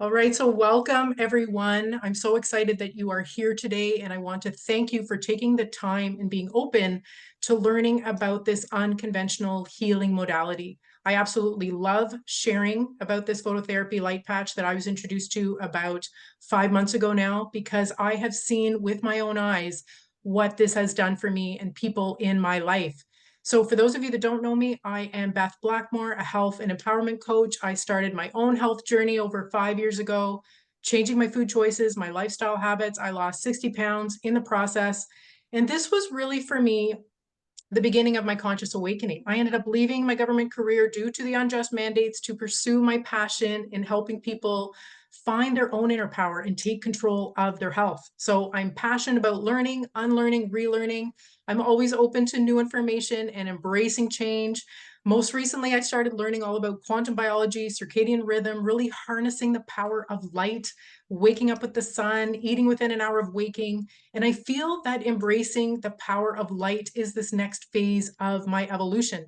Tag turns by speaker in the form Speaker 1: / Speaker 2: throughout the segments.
Speaker 1: All right, so welcome everyone. I'm so excited that you are here today, and I want to thank you for taking the time and being open to learning about this unconventional healing modality. I absolutely love sharing about this phototherapy light patch that I was introduced to about 5 months ago now, because I have seen with my own eyes what this has done for me and people in my life. So for those of you that don't know me, I am Beth Blackmore, a health and empowerment coach. I started my own health journey over 5 years ago, changing my food choices, my lifestyle habits. I lost 60 pounds in the process. And this was really for me the beginning of my conscious awakening. I ended up leaving my government career due to the unjust mandates to pursue my passion in helping people find their own inner power and take control of their health. So I'm passionate about learning, unlearning, relearning. I'm always open to new information and embracing change. Most recently, I started learning all about quantum biology, circadian rhythm, really harnessing the power of light, waking up with the sun, eating within an hour of waking. And I feel that embracing the power of light is this next phase of my evolution.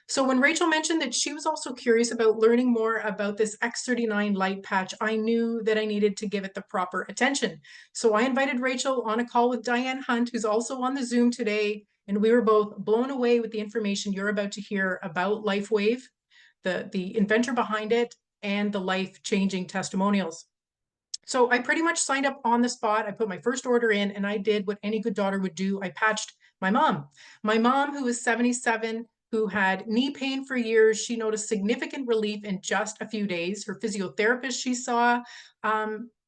Speaker 1: So when Rachel mentioned that she was also curious about learning more about this X39 light patch, I knew that I needed to give it the proper attention. So I invited Rachel on a call with Diane Hunt, who's also on the Zoom today, and we were both blown away with the information you're about to hear about LifeWave, the inventor behind it, and the life-changing testimonials. So I pretty much signed up on the spot. I put my first order in and I did what any good daughter would do. I patched my mom. My mom, who was 77, who had knee pain for years. She noticed significant relief in just a few days. Her physiotherapist she saw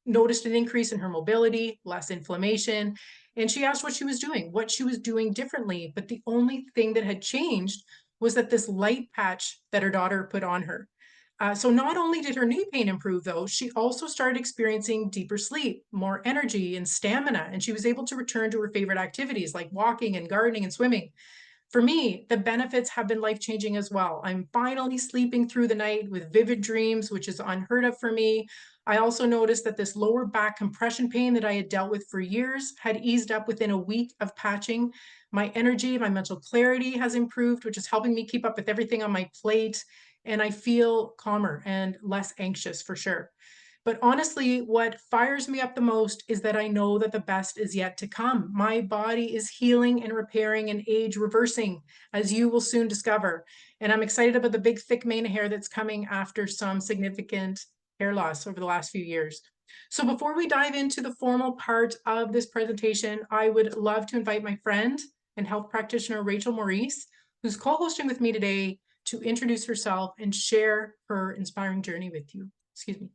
Speaker 1: noticed an increase in her mobility, less inflammation. And she asked what she was doing differently. But the only thing that had changed was that this light patch that her daughter put on her. So not only did her knee pain improve, though, she also started experiencing deeper sleep, more energy and stamina, and she was able to return to her favorite activities like walking and gardening and swimming. For me, the benefits have been life-changing as well. I'm finally sleeping through the night with vivid dreams, which is unheard of for me. I also noticed that this lower back compression pain that I had dealt with for years had eased up within a week of patching. My energy, my mental clarity has improved, which is helping me keep up with everything on my plate. And I feel calmer and less anxious for sure. But honestly, what fires me up the most is that I know that the best is yet to come. My body is healing and repairing and age reversing, as you will soon discover. And I'm excited about the big, thick mane of hair that's coming after some significant hair loss over the last few years. So before we dive into the formal part of this presentation, I would love to invite my friend and health practitioner, Rachel Maurice, who's co-hosting with me today, to introduce herself and share her inspiring journey with you. Excuse me.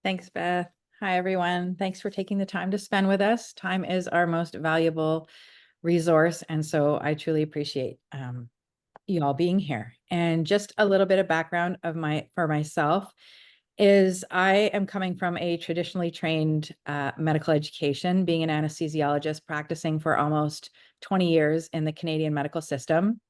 Speaker 2: Thanks, Beth. Hi, everyone. Thanks for taking the time to spend with us. Time is our most valuable resource, and so I truly appreciate you all being here. And just a little bit of background for myself is I am coming from a traditionally trained medical education, being an anesthesiologist, practicing for almost 20 years in the Canadian medical system.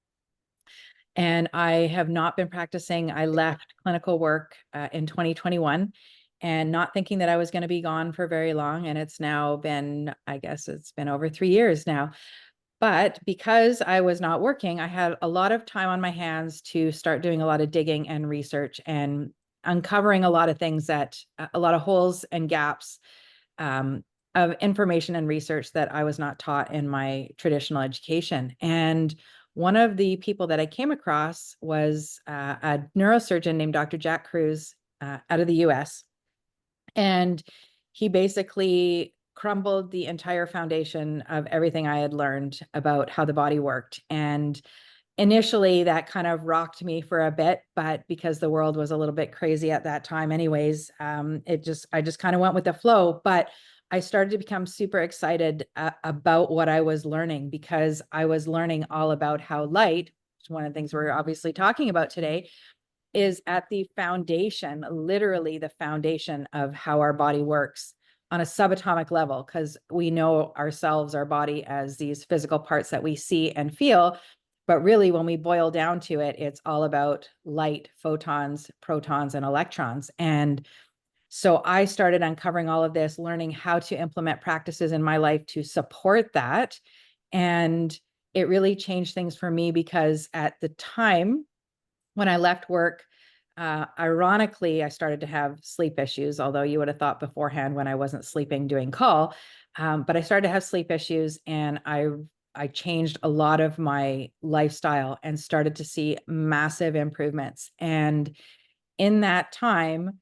Speaker 2: And I have not been practicing. I left clinical work in 2021 and not thinking that I was going to be gone for very long. And it's now been, I guess it's been over 3 years now. But because I was not working, I had a lot of time on my hands to start doing a lot of digging and research and uncovering a lot of things that, a lot of holes and gaps of information and research that I was not taught in my traditional education. And one of the people that I came across was a neurosurgeon named Dr. Jack Cruz out of the US. And he basically crumbled the entire foundation of everything I had learned about how the body worked. And initially that kind of rocked me for a bit, but because the world was a little bit crazy at that time anyways, I just kind of went with the flow. But I started to become super excited about what I was learning, because I was learning all about how light, which is one of the things we're obviously talking about today, is at the foundation, literally the foundation of how our body works on a subatomic level, because we know ourselves, our body, as these physical parts that we see and feel. But really, when we boil down to it, it's all about light, photons, protons, and electrons. And so I started uncovering all of this, learning how to implement practices in my life to support that. And it really changed things for me, because at the time when I left work, Ironically, I started to have sleep issues, although you would have thought beforehand when I wasn't sleeping doing call. But I started to have sleep issues, and I changed a lot of my lifestyle and started to see massive improvements. And in that time,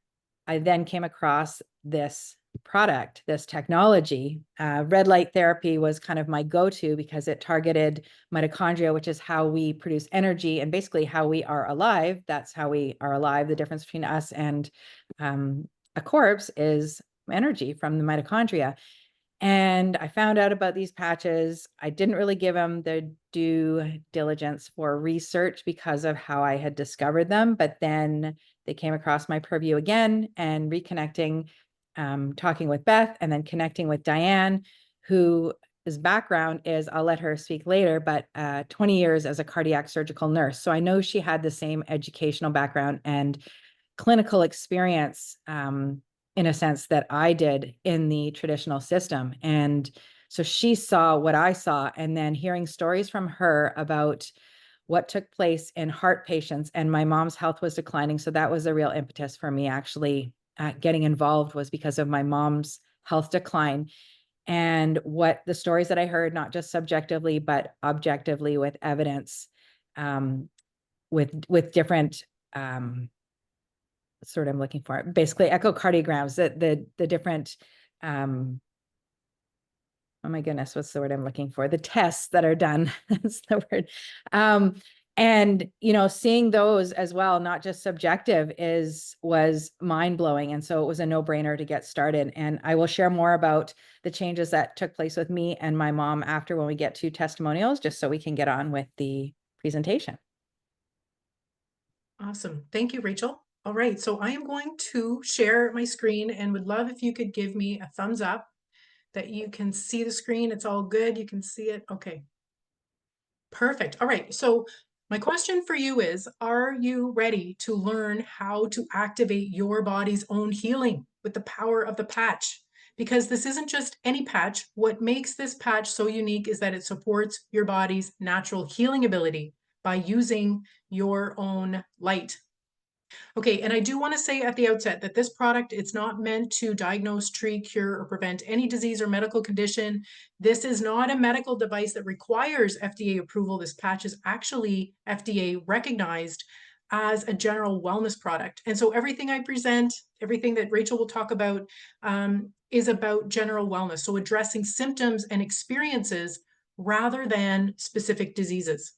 Speaker 2: I then came across this product, this technology. Red light therapy was kind of my go-to because it targeted mitochondria, which is how we produce energy and basically how we are alive. That's how we are alive. The difference between us and a corpse is energy from the mitochondria. And I found out about these patches. I didn't really give them the due diligence for research because of how I had discovered them. But then they came across my purview again, and reconnecting, talking with Beth, and then connecting with Diane, whose background is, I'll let her speak later, but 20 years as a cardiac surgical nurse. So I know she had the same educational background and clinical experience, in a sense, that I did in the traditional system. And so she saw what I saw, and then hearing stories from her about what took place in heart patients, and my mom's health was declining. So that was a real impetus for me actually getting involved, was because of my mom's health decline. And what the stories that I heard, not just subjectively, but objectively with evidence, with different, sort of I'm looking for, basically echocardiograms, the different, oh my goodness, what's the word I'm looking for? The tests that are done. That's the word. And, seeing those as well, not just subjective, was mind blowing. And so it was a no brainer to get started. And I will share more about the changes that took place with me and my mom after, when we get to testimonials, just so we can get on with the presentation.
Speaker 1: Awesome. Thank you, Rachel. All right, so I am going to share my screen and would love if you could give me a thumbs up that you can see the screen. It's all good. You can see it. Okay. Perfect. All right. So my question for you is, are you ready to learn how to activate your body's own healing with the power of the patch? Because this isn't just any patch. What makes this patch so unique is that it supports your body's natural healing ability by using your own light. Okay, and I do want to say at the outset that this product, it's not meant to diagnose, treat, cure, or prevent any disease or medical condition. This is not a medical device that requires FDA approval. This patch is actually FDA recognized as a general wellness product. And so everything I present, everything that Rachel will talk about, is about general wellness. So addressing symptoms and experiences rather than specific diseases.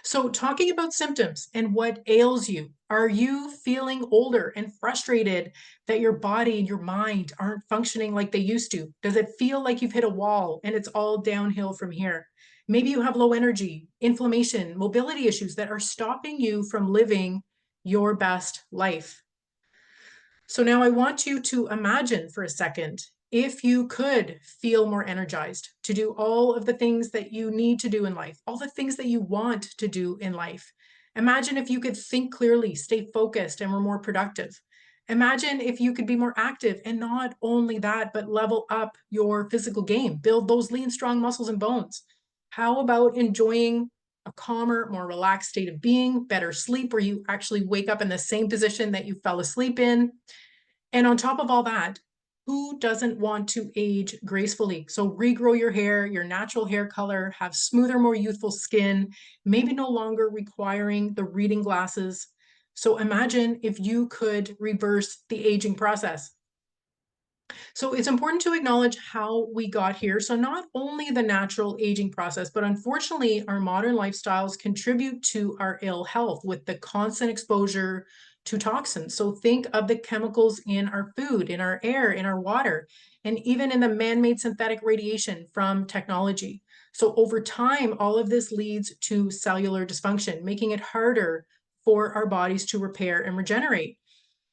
Speaker 1: So talking about symptoms and what ails you, are you feeling older and frustrated that your body and your mind aren't functioning like they used to? Does it feel like you've hit a wall and it's all downhill from here? Maybe you have low energy, inflammation, mobility issues that are stopping you from living your best life. So now I want you to imagine for a second, if you could feel more energized to do all of the things that you need to do in life, all the things that you want to do in life. Imagine if you could think clearly, stay focused, and were more productive. Imagine if you could be more active, and not only that, but level up your physical game, build those lean, strong muscles and bones. How about enjoying a calmer, more relaxed state of being, better sleep, where you actually wake up in the same position that you fell asleep in? And on top of all that, who doesn't want to age gracefully? So regrow your hair, your natural hair color, have smoother, more youthful skin, maybe no longer requiring the reading glasses. So imagine if you could reverse the aging process. So it's important to acknowledge how we got here. So not only the natural aging process, but unfortunately, our modern lifestyles contribute to our ill health with the constant exposure to toxins. So think of the chemicals in our food, in our air, in our water, and even in the man-made synthetic radiation from technology. So over time, all of this leads to cellular dysfunction, making it harder for our bodies to repair and regenerate.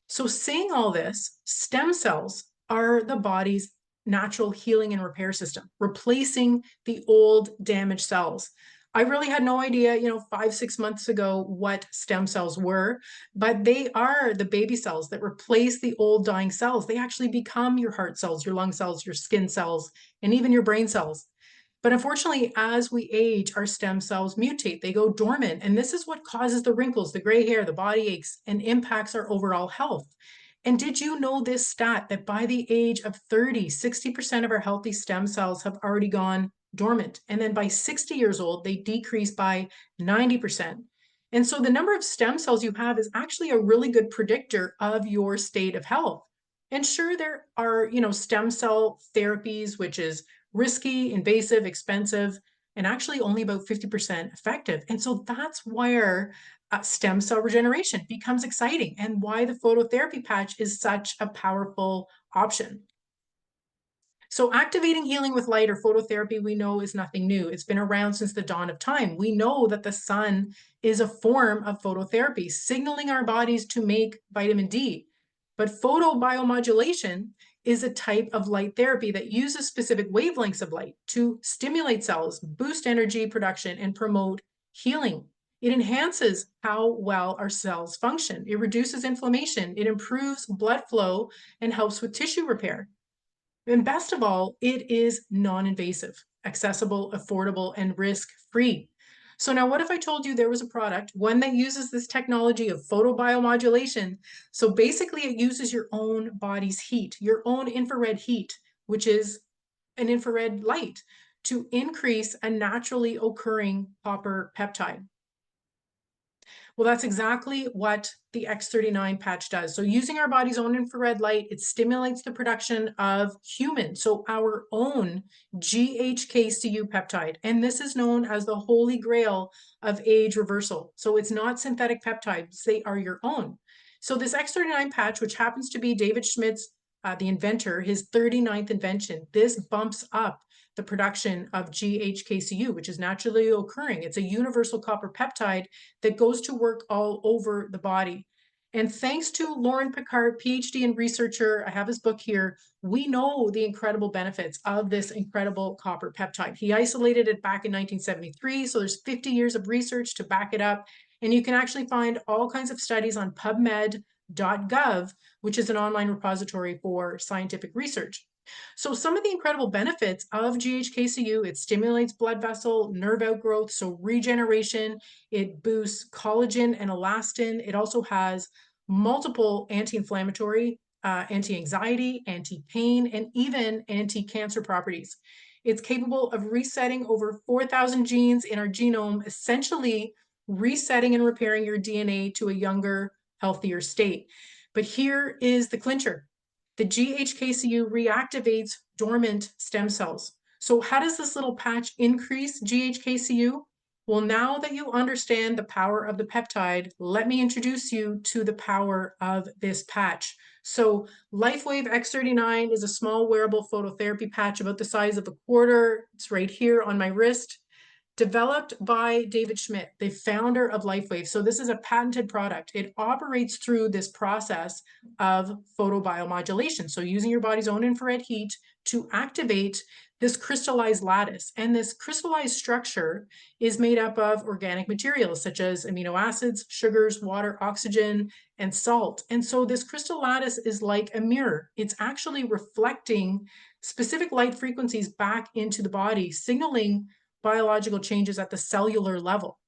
Speaker 1: So saying all this, stem cells are the body's natural healing and repair system, replacing the old damaged cells. I really had no idea, 5, 6 months ago, what stem cells were, but they are the baby cells that replace the old dying cells. They actually become your heart cells, your lung cells, your skin cells, and even your brain cells. But unfortunately, as we age, our stem cells mutate, they go dormant. And this is what causes the wrinkles, the gray hair, the body aches, and impacts our overall health. And did you know this stat that by the age of 30, 60% of our healthy stem cells have already gone dormant? And then by 60 years old, they decrease by 90%. And so the number of stem cells you have is actually a really good predictor of your state of health. And sure, there are, stem cell therapies, which is risky, invasive, expensive, and actually only about 50% effective. And so that's where stem cell regeneration becomes exciting and why the phototherapy patch is such a powerful option. So activating healing with light or phototherapy, we know is nothing new. It's been around since the dawn of time. We know that the sun is a form of phototherapy, signaling our bodies to make vitamin D. But photobiomodulation is a type of light therapy that uses specific wavelengths of light to stimulate cells, boost energy production, and promote healing. It enhances how well our cells function. It reduces inflammation. It improves blood flow and helps with tissue repair. And best of all, it is non-invasive, accessible, affordable, and risk-free. So now what if I told you there was a product, one that uses this technology of photobiomodulation? So basically it uses your own body's heat, your own infrared heat, which is an infrared light, to increase a naturally occurring copper peptide. Well, that's exactly what the X39 patch does. So using our body's own infrared light, it stimulates the production of human, so our own GHKCU peptide. And this is known as the holy grail of age reversal. So it's not synthetic peptides, they are your own. So this X39 patch, which happens to be David Schmidt's, the inventor, his 39th invention, this bumps up the production of GHKCU, which is naturally occurring. It's a universal copper peptide that goes to work all over the body. And thanks to Lauren Picard, PhD and researcher, I have his book here, we know the incredible benefits of this incredible copper peptide. He isolated it back in 1973, so there's 50 years of research to back it up. And you can actually find all kinds of studies on PubMed.gov, which is an online repository for scientific research. So some of the incredible benefits of GHKCU, it stimulates blood vessel, nerve outgrowth, so regeneration, it boosts collagen and elastin. It also has multiple anti-inflammatory, anti-anxiety, anti-pain, and even anti-cancer properties. It's capable of resetting over 4,000 genes in our genome, essentially resetting and repairing your DNA to a younger, healthier state. But here is the clincher. The GHKCU reactivates dormant stem cells. So how does this little patch increase GHKCU? Well, now that you understand the power of the peptide, let me introduce you to the power of this patch. So LifeWave X39 is a small wearable phototherapy patch about the size of a quarter. It's right here on my wrist. Developed by David Schmidt, the founder of LifeWave. So this is a patented product. It operates through this process of photobiomodulation. So using your body's own infrared heat to activate this crystallized lattice. And this crystallized structure is made up of organic materials such as amino acids, sugars, water, oxygen, and salt. And so this crystal lattice is like a mirror. It's actually reflecting specific light frequencies back into the body, signaling biological changes at the cellular level.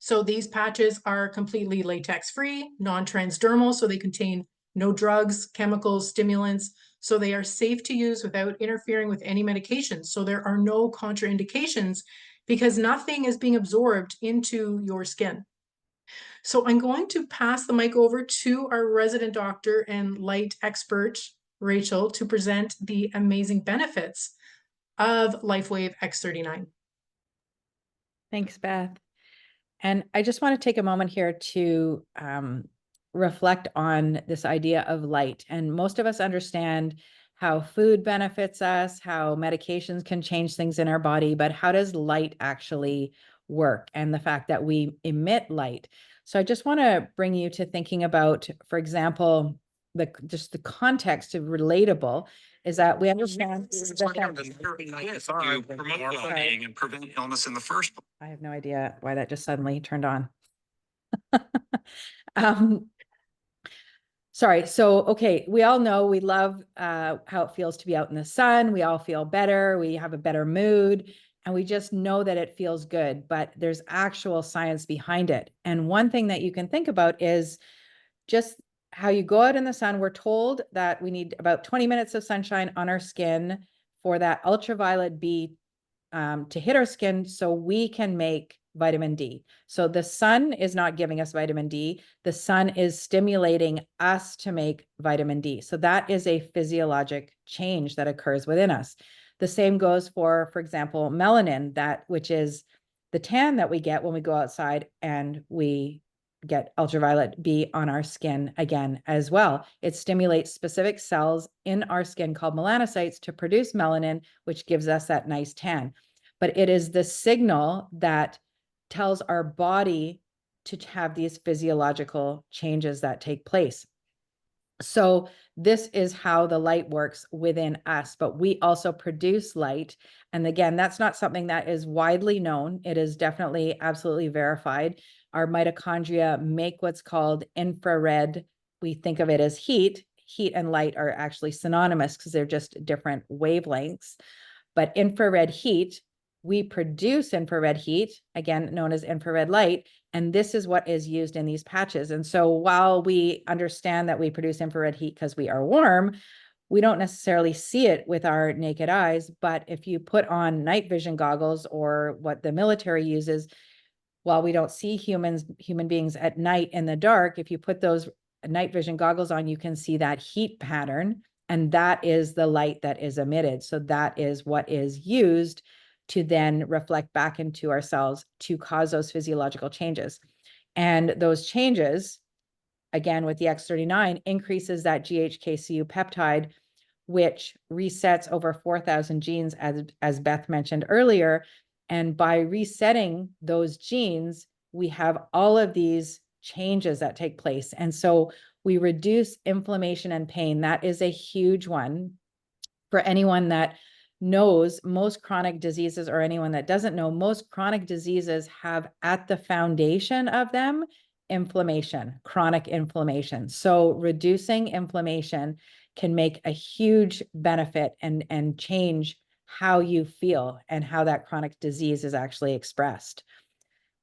Speaker 1: So these patches are completely latex-free, non-transdermal, so they contain no drugs, chemicals, stimulants, so they are safe to use without interfering with any medications. So there are no contraindications because nothing is being absorbed into your skin. So I'm going to pass the mic over to our resident doctor and light expert, Rachel, to present the amazing benefits of LifeWave X39.
Speaker 2: Thanks, Beth. And I just want to take a moment here to reflect on this idea of light. And most of us understand how food benefits us, how medications can change things in our body, but how does light actually work? And the fact that we emit light. So I just want to bring you to thinking about, for example, just the context of relatable is that we understand
Speaker 3: To promote well-being and prevent illness in the first place.
Speaker 2: I have no idea why that just suddenly turned on. Sorry. So, okay. We all know we love how it feels to be out in the sun. We all feel better. We have a better mood. and we just know that it feels good, but there's actual science behind it. And one thing that you can think about is just how you go out in the sun. We're told that we need about 20 minutes of sunshine on our skin for that ultraviolet B to hit our skin so we can make vitamin D. So the sun is not giving us vitamin D. The sun is stimulating us to make vitamin D. So that is a physiologic change that occurs within us. The same goes for example, melanin, which is the tan that we get when we go outside and we get ultraviolet B on our skin again as well. It stimulates specific cells in our skin called melanocytes to produce melanin, which gives us that nice tan. But it is the signal that tells our body to have these physiological changes that take place. So this is how the light works within us, but we also produce light. And again, that's not something that is widely known. It is definitely absolutely verified. Our mitochondria make what's called infrared. We think of it as heat. Heat and light are actually synonymous because they're just different wavelengths. But infrared heat, we produce infrared heat, again, known as infrared light, and this is what is used in these patches. And so while we understand that we produce infrared heat because we are warm, we don't necessarily see it with our naked eyes. But if you put on night vision goggles, or what the military uses, while we don't see human beings at night in the dark, if you put those night vision goggles on, you can see that heat pattern, and that is the light that is emitted. So that is what is used to then reflect back into ourselves to cause those physiological changes. And those changes, again, with the X39, increases that GHKCU peptide, which resets over 4,000 genes, as Beth mentioned earlier. And by resetting those genes, we have all of these changes that take place. And so we reduce inflammation and pain. That is a huge one. For anyone that knows, most chronic diseases, or anyone that doesn't know, most chronic diseases have at the foundation of them inflammation, chronic inflammation. So reducing inflammation can make a huge benefit and change how you feel and how that chronic disease is actually expressed.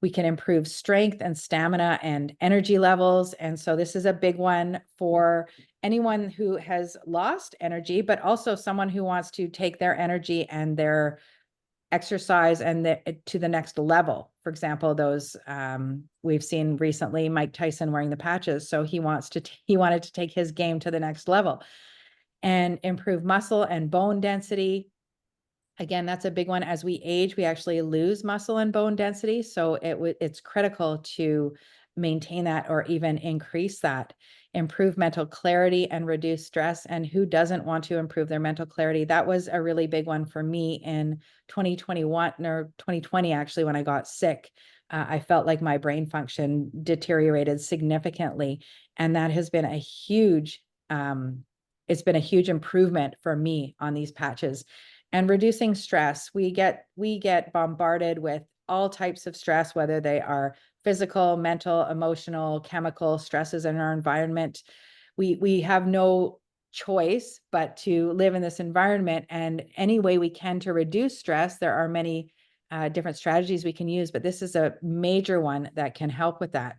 Speaker 2: We can improve strength and stamina and energy levels. And so this is a big one for anyone who has lost energy, but also someone who wants to take their energy and their exercise and to the next level. For example, those we've seen recently, Mike Tyson wearing the patches. So he wanted to take his game to the next level and improve muscle and bone density. Again, that's a big one. As we age, we actually lose muscle and bone density. So it's critical to maintain that or even increase that. Improve mental clarity and reduce stress. And who doesn't want to improve their mental clarity? That was a really big one for me in 2021 or 2020, actually, when I got sick. I felt like my brain function deteriorated significantly. And that has been a huge, it's been a huge improvement for me on these patches. And reducing stress. We get bombarded with all types of stress, whether they are physical, mental, emotional, chemical stresses in our environment. We have no choice but to live in this environment. And any way we can to reduce stress, there are many different strategies we can use, but this is a major one that can help with that.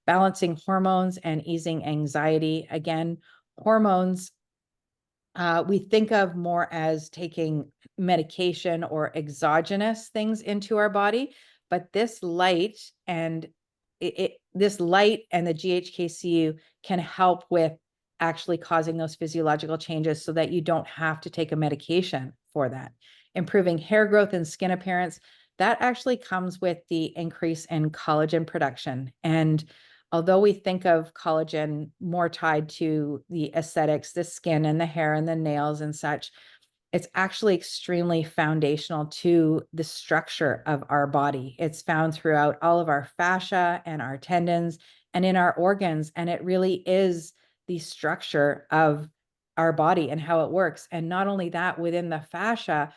Speaker 2: Balancing hormones and easing anxiety. Again, hormones, we think of more as taking medication or exogenous things into our body, but this light and the GHKCU can help with actually causing those physiological changes so that you don't have to take a medication for that. Improving hair growth and skin appearance, that actually comes with the increase in collagen production. And although we think of collagen more tied to the aesthetics, the skin and the hair and the nails and such, it's actually extremely foundational to the structure of our body. It's found throughout all of our fascia and our tendons and in our organs. And it really is the structure of our body and how it works. And not only that, within the fascia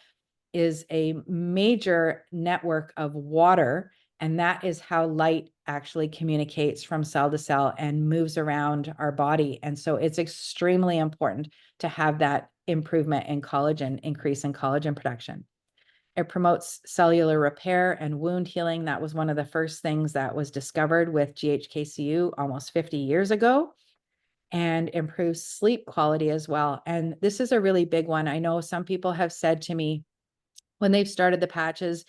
Speaker 2: is a major network of water, and that is how light actually communicates from cell to cell and moves around our body. And so it's extremely important to have that improvement in collagen, increase in collagen production. It promotes cellular repair and wound healing. That was one of the first things that was discovered with GHKCU almost 50 years ago, and improves sleep quality as well. And this is a really big one. I know some people have said to me when they've started the patches,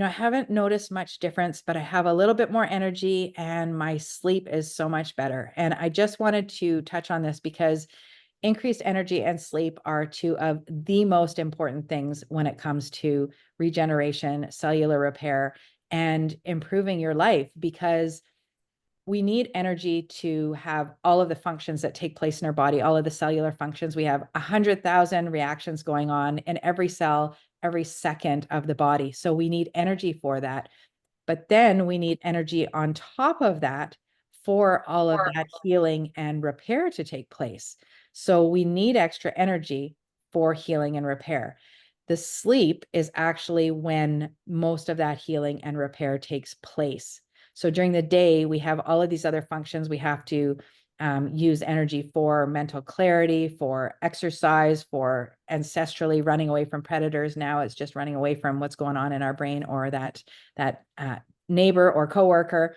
Speaker 2: I haven't noticed much difference, but I have a little bit more energy and my sleep is so much better. And I just wanted to touch on this because increased energy and sleep are two of the most important things when it comes to regeneration, cellular repair, and improving your life, because we need energy to have all of the functions that take place in our body, all of the cellular functions. We have 100,000 reactions going on in every cell, every second of the body. So we need energy for that. But then we need energy on top of that for all of that healing and repair to take place. So we need extra energy for healing and repair. The sleep is actually when most of that healing and repair takes place. So during the day, we have all of these other functions. We have to use energy for mental clarity, for exercise, for ancestrally running away from predators. Now it's just running away from what's going on in our brain, or that neighbor or coworker.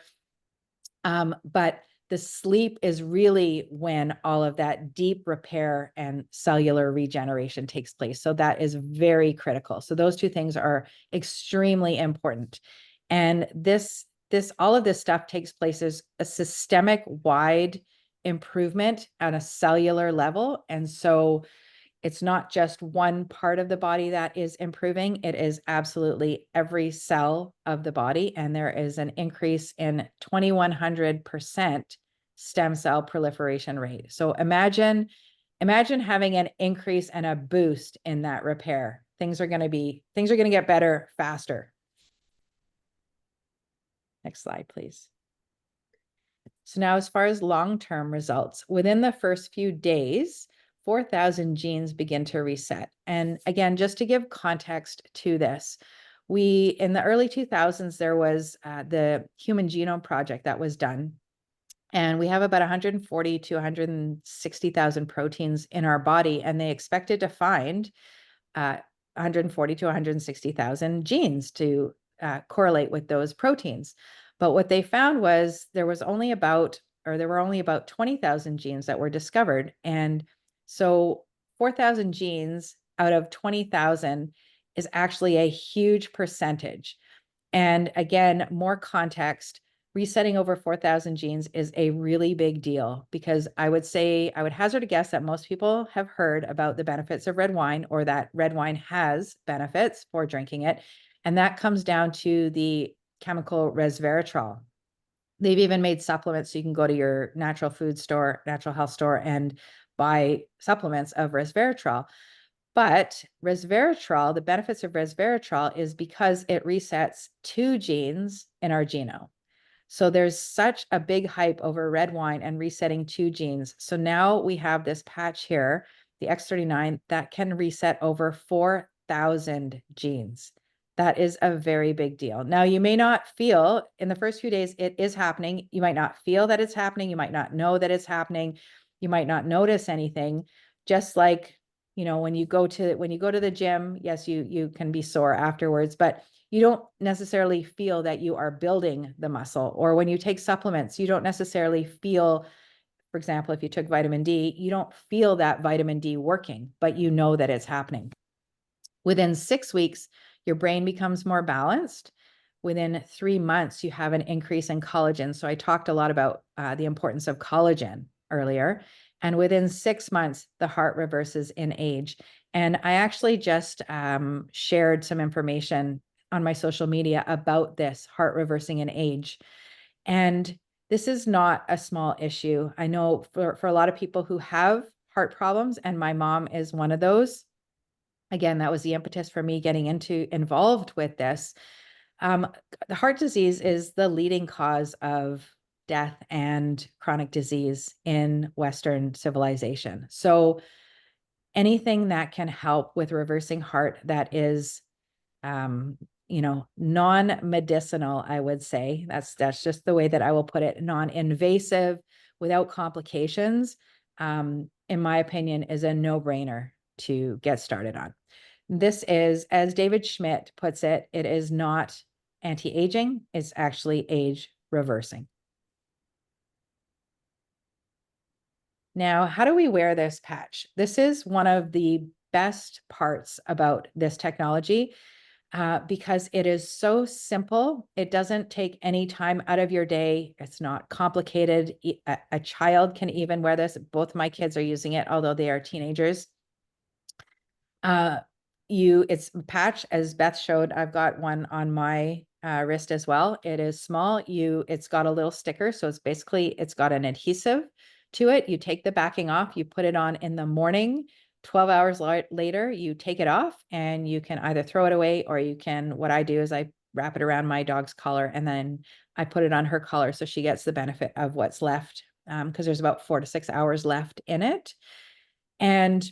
Speaker 2: But the sleep is really when all of that deep repair and cellular regeneration takes place. So that is very critical. So those two things are extremely important. And all of this stuff takes place as a systemic wide improvement on a cellular level. And so it's not just one part of the body that is improving. It is absolutely every cell of the body. And there is an increase in 2,100% stem cell proliferation rate. So imagine having an increase and a boost in that repair. Things are going to get better faster. Next slide, please. So now, as far as long-term results, within the first few days, 4,000 genes begin to reset. And again, just to give context to this, in the early 2000s, there was the Human Genome Project that was done. And we have about 140 to 160,000 proteins in our body, and they expected to find 140 to 160,000 genes to correlate with those proteins. But what they found was there were only about 20,000 genes that were discovered. And so 4,000 genes out of 20,000 is actually a huge percentage. And again, more context, resetting over 4,000 genes is a really big deal, because I would hazard a guess that most people have heard about the benefits of red wine, or that red wine has benefits for drinking it. And that comes down to the chemical resveratrol. They've even made supplements, so you can go to your natural food store, natural health store, and buy supplements of resveratrol. But resveratrol, the benefits of resveratrol is because it resets 2 genes in our genome. So there's such a big hype over red wine and resetting 2 genes. So now we have this patch here, the X39, that can reset over 4,000 genes. That is a very big deal. Now, you may not feel in the first few days it is happening. You might not feel that it's happening. You might not know that it's happening. You might not notice anything. Just like, when you go to the gym, yes, you can be sore afterwards, but you don't necessarily feel that you are building the muscle. Or when you take supplements, you don't necessarily feel, for example, if you took vitamin D, you don't feel that vitamin D working, but you know that it's happening. Within 6 weeks, your brain becomes more balanced. Within 3 months, you have an increase in collagen. So I talked a lot about the importance of collagen earlier. And within 6 months, the heart reverses in age. And I actually just shared some information on my social media about this heart reversing in age. And this is not a small issue. I know for a lot of people who have heart problems, and my mom is one of those. Again, that was the impetus for me getting involved with this. The heart disease is the leading cause of death and chronic disease in Western civilization. So anything that can help with reversing heart that is, non-medicinal, I would say, that's just the way that I will put it, non-invasive, without complications, in my opinion, is a no-brainer to get started on. This is, as David Schmidt puts it, it is not anti-aging, it's actually age reversing. Now, how do we wear this patch? This is one of the best parts about this technology because it is so simple. It doesn't take any time out of your day. It's not complicated. A child can even wear this. Both my kids are using it, although they are teenagers. It's a patch, as Beth showed. I've got one on my wrist as well. It is small. It's got a little sticker, so it's got an adhesive to it. You take the backing off, you put it on in the morning. 12 hours later, you take it off, and you can either throw it away, or you can. What I do is I wrap it around my dog's collar, and then I put it on her collar, so she gets the benefit of what's left, because there's about 4 to 6 hours left in it. And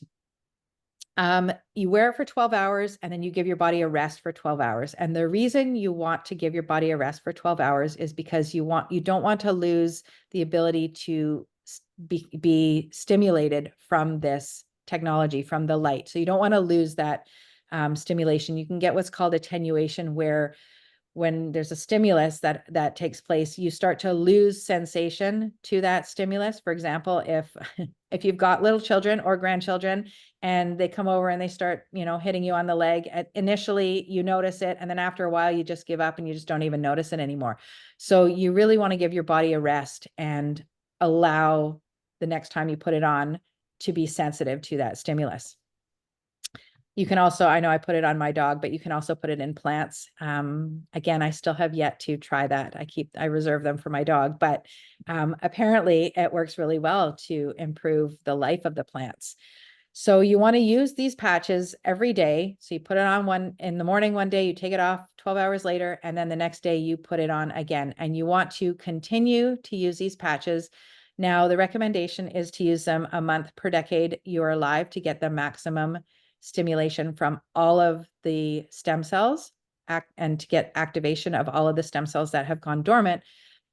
Speaker 2: you wear it for 12 hours, and then you give your body a rest for 12 hours. And the reason you want to give your body a rest for 12 hours is because you don't want to lose the ability to be stimulated from this technology, from the light. So you don't want to lose that stimulation. You can get what's called attenuation, where when there's a stimulus that takes place, you start to lose sensation to that stimulus. For example, if you've got little children or grandchildren and they come over and they start, hitting you on the leg, initially you notice it, and then after a while you just give up and you just don't even notice it anymore. So you really want to give your body a rest and allow the next time you put it on to be sensitive to that stimulus. You can also, I know I put it on my dog, but you can also put it in plants. Again, I still have yet to try that. I reserve them for my dog, but apparently it works really well to improve the life of the plants. So you want to use these patches every day. So you put it on one in the morning, one day, you take it off 12 hours later, and then the next day you put it on again. And you want to continue to use these patches. Now, the recommendation is to use them a month per decade you are alive to get the maximum stimulation from all of the stem cells and to get activation of all of the stem cells that have gone dormant.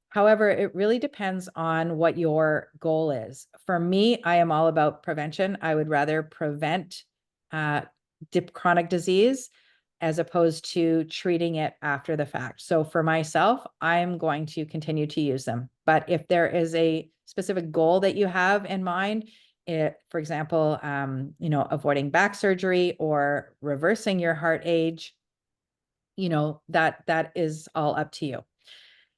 Speaker 2: However, it really depends on what your goal is. For me, I am all about prevention. I would rather prevent chronic disease as opposed to treating it after the fact. So for myself, I'm going to continue to use them. But if there is a specific goal that you have in mind, for example, avoiding back surgery or reversing your heart age, that is all up to you.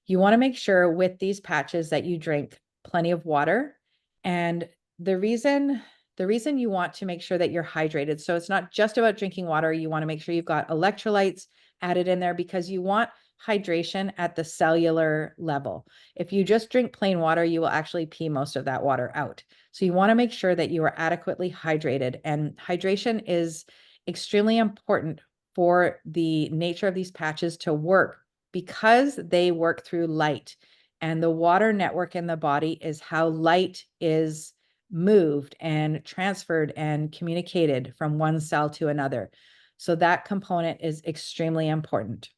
Speaker 2: You want to make sure with these patches that you drink plenty of water. And the reason you want to make sure that you're hydrated, so it's not just about drinking water, you want to make sure you've got electrolytes added in there, because you want hydration at the cellular level. If you just drink plain water, you will actually pee most of that water out. So you want to make sure that you are adequately hydrated, and hydration is extremely important for the nature of these patches to work, because they work through light, and the water network in the body is how light is moved and transferred and communicated from one cell to another. So that component is extremely important.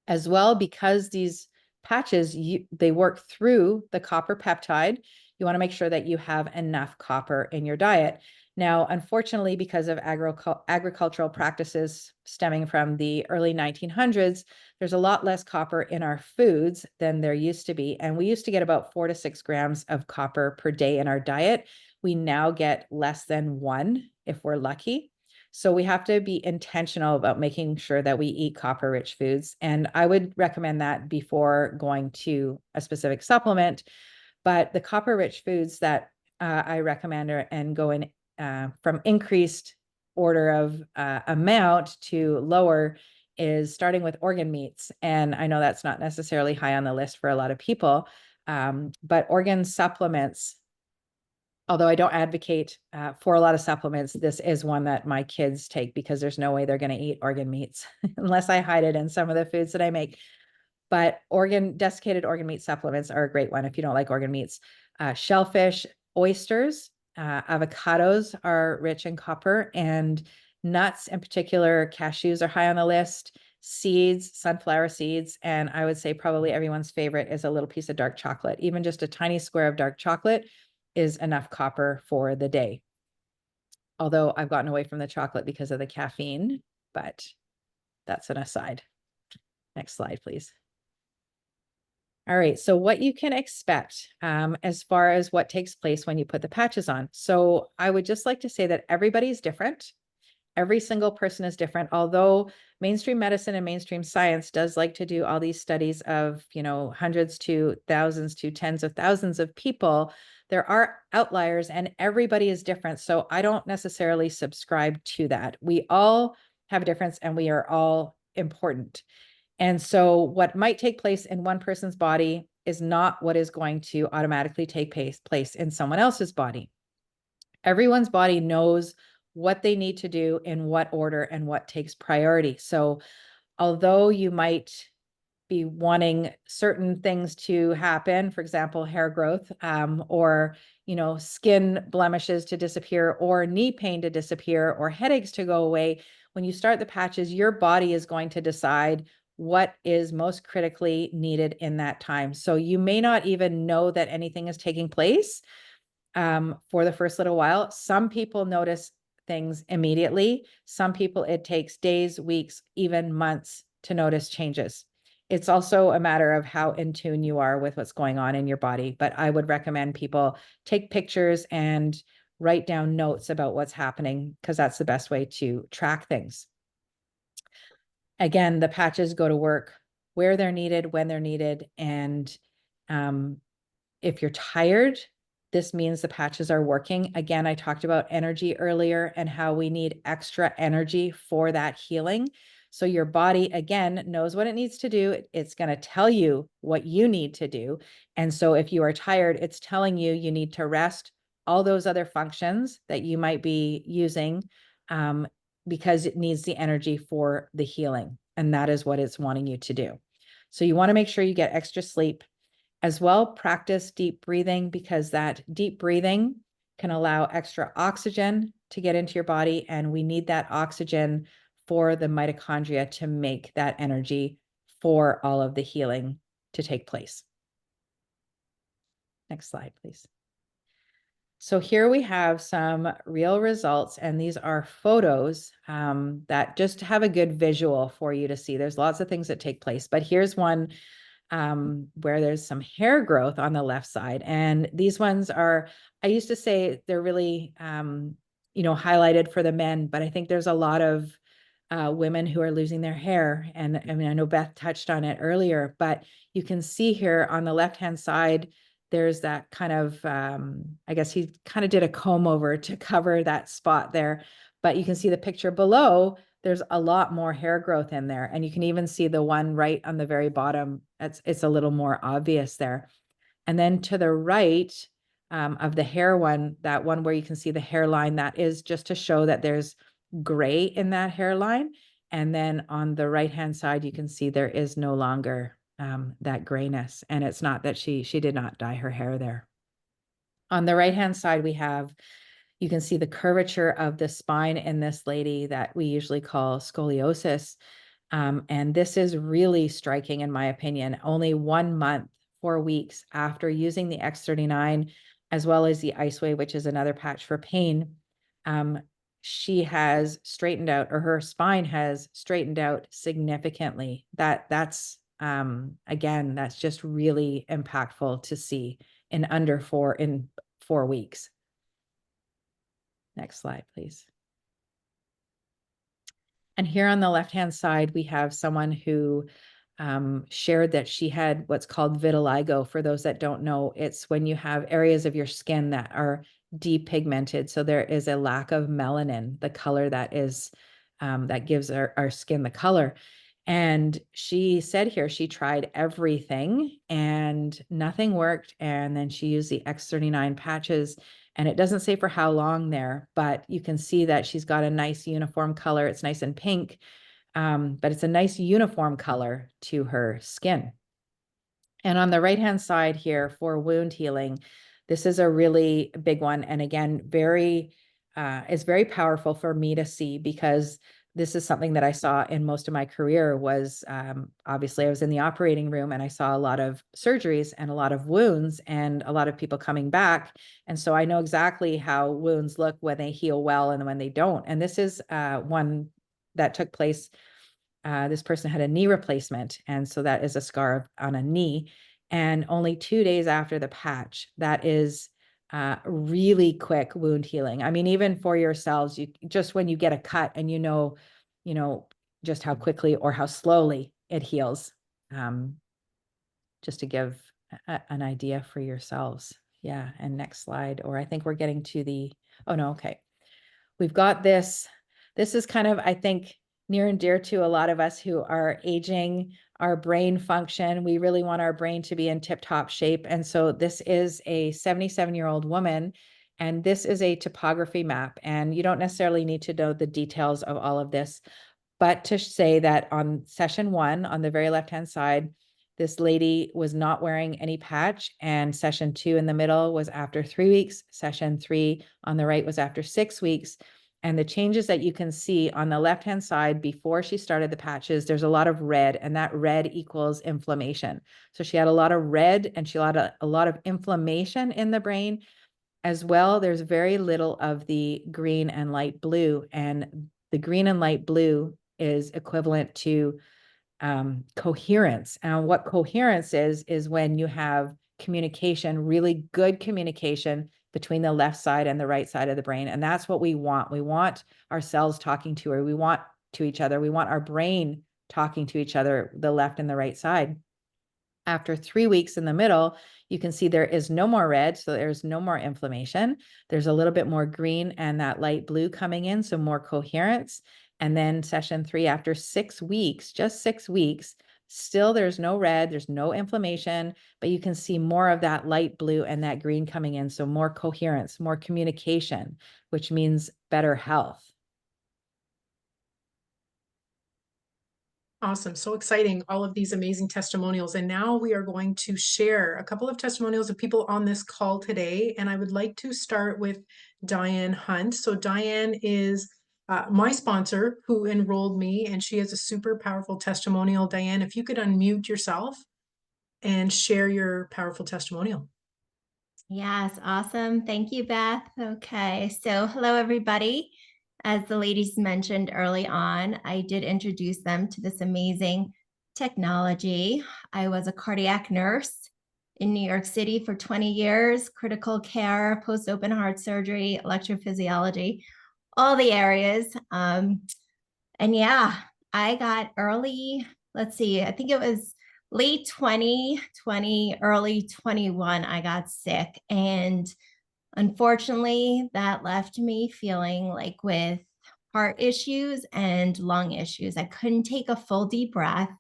Speaker 2: As well, because these patches, they work through the copper peptide, you want to make sure that you have enough copper in your diet. Now, unfortunately, because of agricultural practices stemming from the early 1900s, there's a lot less copper in our foods than there used to be. And we used to get about 4 to 6 grams of copper per day in our diet. We now get less than 1 if we're lucky. So we have to be intentional about making sure that we eat copper-rich foods. And I would recommend that before going to a specific supplement. But the copper-rich foods that I recommend and go in from increased order of amount to lower is starting with organ meats. And I know that's not necessarily high on the list for a lot of people, but organ supplements, although I don't advocate for a lot of supplements, this is one that my kids take, because there's no way they're going to eat organ meats unless I hide it in some of the foods that I make. But desiccated organ meat supplements are a great one if you don't like organ meats. Shellfish, oysters, avocados are rich in copper, and nuts, in particular, cashews are high on the list. Seeds, sunflower seeds, and I would say probably everyone's favorite is a little piece of dark chocolate. Even just a tiny square of dark chocolate is enough copper for the day. although I've gotten away from the chocolate because of the caffeine, but that's an aside. Next slide, please. All right, so what you can expect as far as what takes place when you put the patches on. So I would just like to say that everybody's different. Every single person is different, although mainstream medicine and mainstream science does like to do all these studies of, hundreds to thousands to tens of thousands of people. There are outliers and everybody is different. So I don't necessarily subscribe to that. We all have a difference and we are all important. And so what might take place in one person's body is not what is going to automatically take place in someone else's body. Everyone's body knows what they need to do in what order and what takes priority. So although you might be wanting certain things to happen, for example, hair growth, or, skin blemishes to disappear, or knee pain to disappear, or headaches to go away, when you start the patches, your body is going to decide what is most critically needed in that time. So you may not even know that anything is taking place for the first little while. Some people notice things immediately. Some people, it takes days, weeks, even months to notice changes. It's also a matter of how in tune you are with what's going on in your body. But I would recommend people take pictures and write down notes about what's happening, because that's the best way to track things. Again, the patches go to work where they're needed, when they're needed. And if you're tired, this means the patches are working. Again, I talked about energy earlier and how we need extra energy for that healing. So your body, again, knows what it needs to do. It's going to tell you what you need to do. And so if you are tired, it's telling you you need to rest all those other functions that you might be using, because it needs the energy for the healing. And that is what it's wanting you to do. So you want to make sure you get extra sleep. As well, practice deep breathing, because that deep breathing can allow extra oxygen to get into your body. And we need that oxygen for the mitochondria to make that energy for all of the healing to take place. Next slide, please. So here we have some real results, and these are photos that just have a good visual for you to see. There's lots of things that take place, but here's one where there's some hair growth on the left side. And these ones are, I used to say they're really, highlighted for the men, but I think there's a lot of women who are losing their hair. And I mean, I know Beth touched on it earlier, but you can see here on the left-hand side, there's that kind of, I guess he kind of did a comb over to cover that spot there, but you can see the picture below, there's a lot more hair growth in there. And you can even see the one right on the very bottom. It's a little more obvious there. And then to the right of the hair one, that one where you can see the hairline, that is just to show that there's gray in that hairline. And then on the right-hand side, you can see there is no longer that grayness. And it's not that she did not dye her hair there. On the right-hand side, you can see the curvature of the spine in this lady that we usually call scoliosis. And this is really striking, in my opinion. Only 1 month, 4 weeks after using the X39, as well as the Iceway, which is another patch for pain, she has straightened out, or her spine has straightened out significantly. That's again, that's just really impactful to see in 4 weeks. Next slide, please. And here on the left-hand side, we have someone who shared that she had what's called vitiligo. For those that don't know, it's when you have areas of your skin that are depigmented. So there is a lack of melanin, the color that is that gives our skin the color. And she said here she tried everything and nothing worked. And then she used the X39 patches. And it doesn't say for how long there, but you can see that she's got a nice uniform color. It's nice and pink, but it's a nice uniform color to her skin. And on the right-hand side here for wound healing, this is a really big one. And again, it's very powerful for me to see, because this is something that I saw in most of my career was, obviously I was in the operating room and I saw a lot of surgeries and a lot of wounds and a lot of people coming back. And so I know exactly how wounds look when they heal well and when they don't. And this is one that took place. This person had a knee replacement. And so that is a scar on a knee. And only 2 days after the patch, that is really quick wound healing. I mean, even for yourselves, you just when you get a cut and you know, just how quickly or how slowly it heals. Just to give an idea for yourselves. Yeah. And next slide, or I think we're getting to the, oh no, okay. We've got this. This is kind of, I think, near and dear to a lot of us who are aging, our brain function. We really want our brain to be in tip-top shape. And so this is a 77-year-old woman, and this is a topography map. And you don't necessarily need to know the details of all of this, but to say that on session 1, on the very left-hand side, this lady was not wearing any patch, and session 2 in the middle was after 3 weeks. Session 3 on the right was after 6 weeks. And the changes that you can see on the left-hand side before she started the patches, there's a lot of red, and that red equals inflammation. So she had a lot of red and she had a lot of inflammation in the brain as well. There's very little of the green and light blue, and the green and light blue is equivalent to coherence. And what coherence is when you have communication, really good communication between the left side and the right side of the brain. And that's what we want. We want our cells talking to her. We want to each other. We want our brain talking to each other, the left and the right side. After 3 weeks in the middle, you can see there is no more red, so there's no more inflammation. There's a little bit more green and that light blue coming in, so more coherence. And then session 3, after 6 weeks, just 6 weeks, still there's no red, there's no inflammation, but you can see more of that light blue and that green coming in, so more coherence, more communication, which means better health.
Speaker 1: Awesome. So exciting. All of these amazing testimonials. And now we are going to share a couple of testimonials of people on this call today. And I would like to start with Diane Hunt. So Diane is my sponsor who enrolled me, and she has a super powerful testimonial. Diane, if you could unmute yourself and share your powerful testimonial.
Speaker 4: Yes, awesome. Thank you, Beth. Okay, so hello, everybody. As the ladies mentioned early on, I did introduce them to this amazing technology. I was a cardiac nurse in New York City for 20 years, critical care, post-open heart surgery, electrophysiology, all the areas. And yeah, I got early, let's see, I think it was late 2020, early 21, I got sick. And unfortunately, that left me feeling like with heart issues and lung issues. I couldn't take a full deep breath.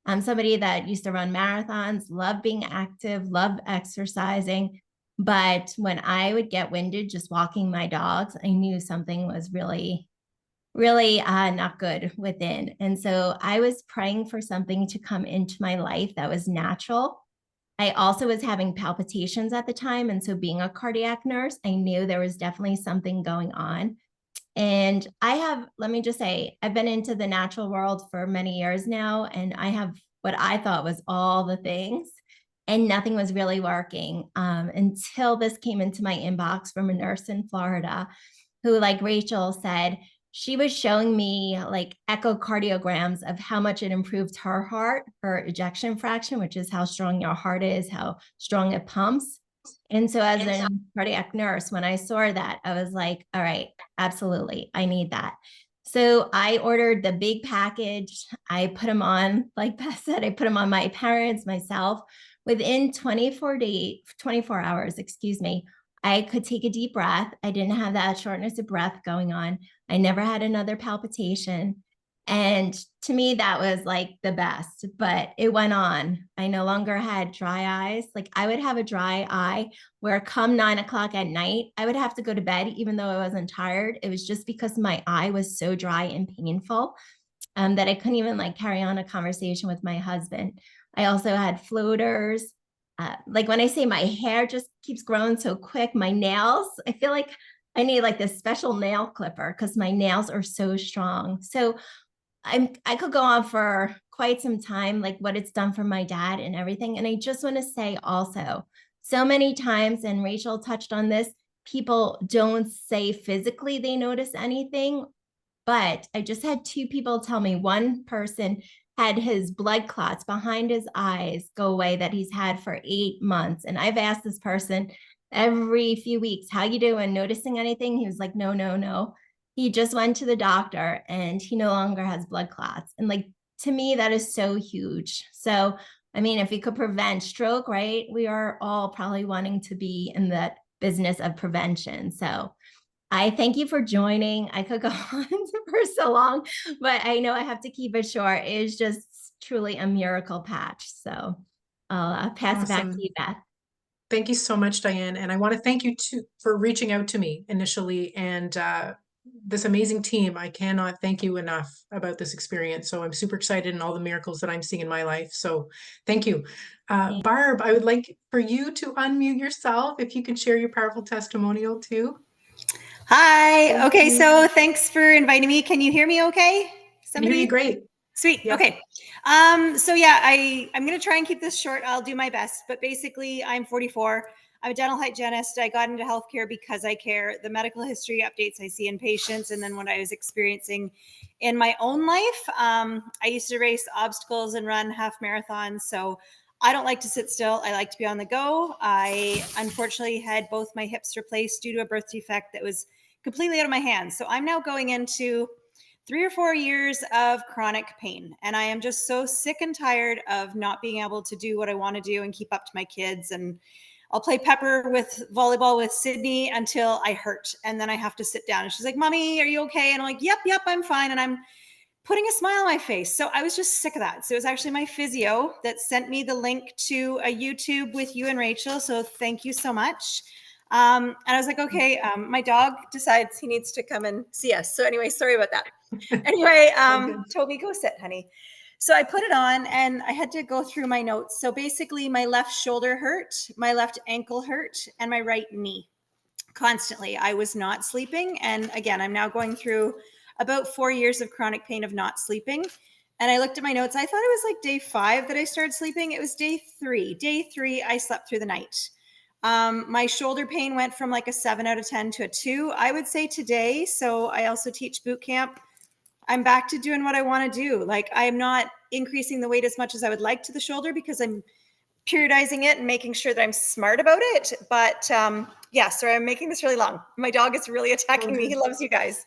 Speaker 4: I'm somebody that used to run marathons, love being active, love exercising. But when I would get winded just walking my dogs, I knew something was really not good within. And so I was praying for something to come into my life that was natural. I also was having palpitations at the time. And so being a cardiac nurse, I knew there was definitely something going on. And let me just say, I've been into the natural world for many years now, and I have what I thought was all the things, and nothing was really working until this came into my inbox from a nurse in Florida who, like Rachel said, she was showing me like echocardiograms of how much it improved her heart, her ejection fraction, which is how strong your heart is, how strong it pumps. And so as a cardiac nurse, when I saw that, I was like, all right, absolutely, I need that. So I ordered the big package. I put them on, like Beth said, I put them on my parents, myself. Within 24 hours, excuse me, I could take a deep breath. I didn't have that shortness of breath going on. I never had another palpitation. And to me, that was like the best, but it went on. I no longer had dry eyes. Like I would have a dry eye where come 9 o'clock at night, I would have to go to bed, even though I wasn't tired. It was just because my eye was so dry and painful that I couldn't even like carry on a conversation with my husband. I also had floaters. Like when I say my hair just keeps growing so quick, my nails, I feel like I need like this special nail clipper because my nails are so strong. So I could go on for quite some time, like what it's done for my dad and everything. And I just want to say also, so many times, and Rachel touched on this, people don't say physically they notice anything, but I just had two people tell me. One person had his blood clots behind his eyes go away that he's had for 8 months. And I've asked this person every few weeks, how you doing? Noticing anything? He was like, no, no, no. He just went to the doctor and he no longer has blood clots. And like, to me, that is so huge. So, I mean, if we could prevent stroke, right? We are all probably wanting to be in that business of prevention. So I thank you for joining. I could go on for so long, but I know I have to keep it short. It is just truly a miracle patch. So I'll pass it back to
Speaker 1: Awesome.
Speaker 4: you, Beth.
Speaker 1: Thank you so much, Diane. And I want to thank you for reaching out to me initially and this amazing team. I cannot thank you enough about this experience. So I'm super excited and all the miracles that I'm seeing in my life. So thank you. Barb, I would like for you to unmute yourself if you can share your powerful testimonial too.
Speaker 5: Hi. Okay, so thanks for inviting me. Can you hear me okay?
Speaker 1: I hear you great.
Speaker 5: Sweet.
Speaker 1: Yep.
Speaker 5: Okay. So yeah, I'm going to try and keep this short. I'll do my best. But basically, I'm 44. I'm a dental hygienist. I got into healthcare because I care. The medical history updates I see in patients, and then what I was experiencing in my own life. I used to race obstacles and run half marathons. So I don't like to sit still. I like to be on the go. I unfortunately had both my hips replaced due to a birth defect that was completely out of my hands. So I'm now going into 3 or 4 years of chronic pain. And I am just so sick and tired of not being able to do what I want to do and keep up to my kids. And I'll play pepper with volleyball with Sydney until I hurt. And then I have to sit down. And she's like, Mommy, are you okay? And I'm like, yep, I'm fine. And I'm putting a smile on my face. So I was just sick of that. So it was actually my physio that sent me the link to a YouTube with you and Rachel. So thank you so much. And I was like, okay, my dog decides he needs to come and see us. So anyway, sorry about that. Anyway, Toby, go sit, honey. So I put it on and I had to go through my notes. So basically my left shoulder hurt, my left ankle hurt, and my right knee constantly. I was not sleeping. And again, I'm now going through about 4 years of chronic pain of not sleeping. And I looked at my notes. I thought it was like day 5 that I started sleeping. It was day 3. Day 3, I slept through the night. My shoulder pain went from like a 7 out of 10 to a 2, I would say today. So I also teach boot camp. I'm back to doing what I want to do. Like I'm not increasing the weight as much as I would like to the shoulder because I'm periodizing it and making sure that I'm smart about it. But yeah, sorry, I'm making this really long. My dog is really attacking me. He loves you guys.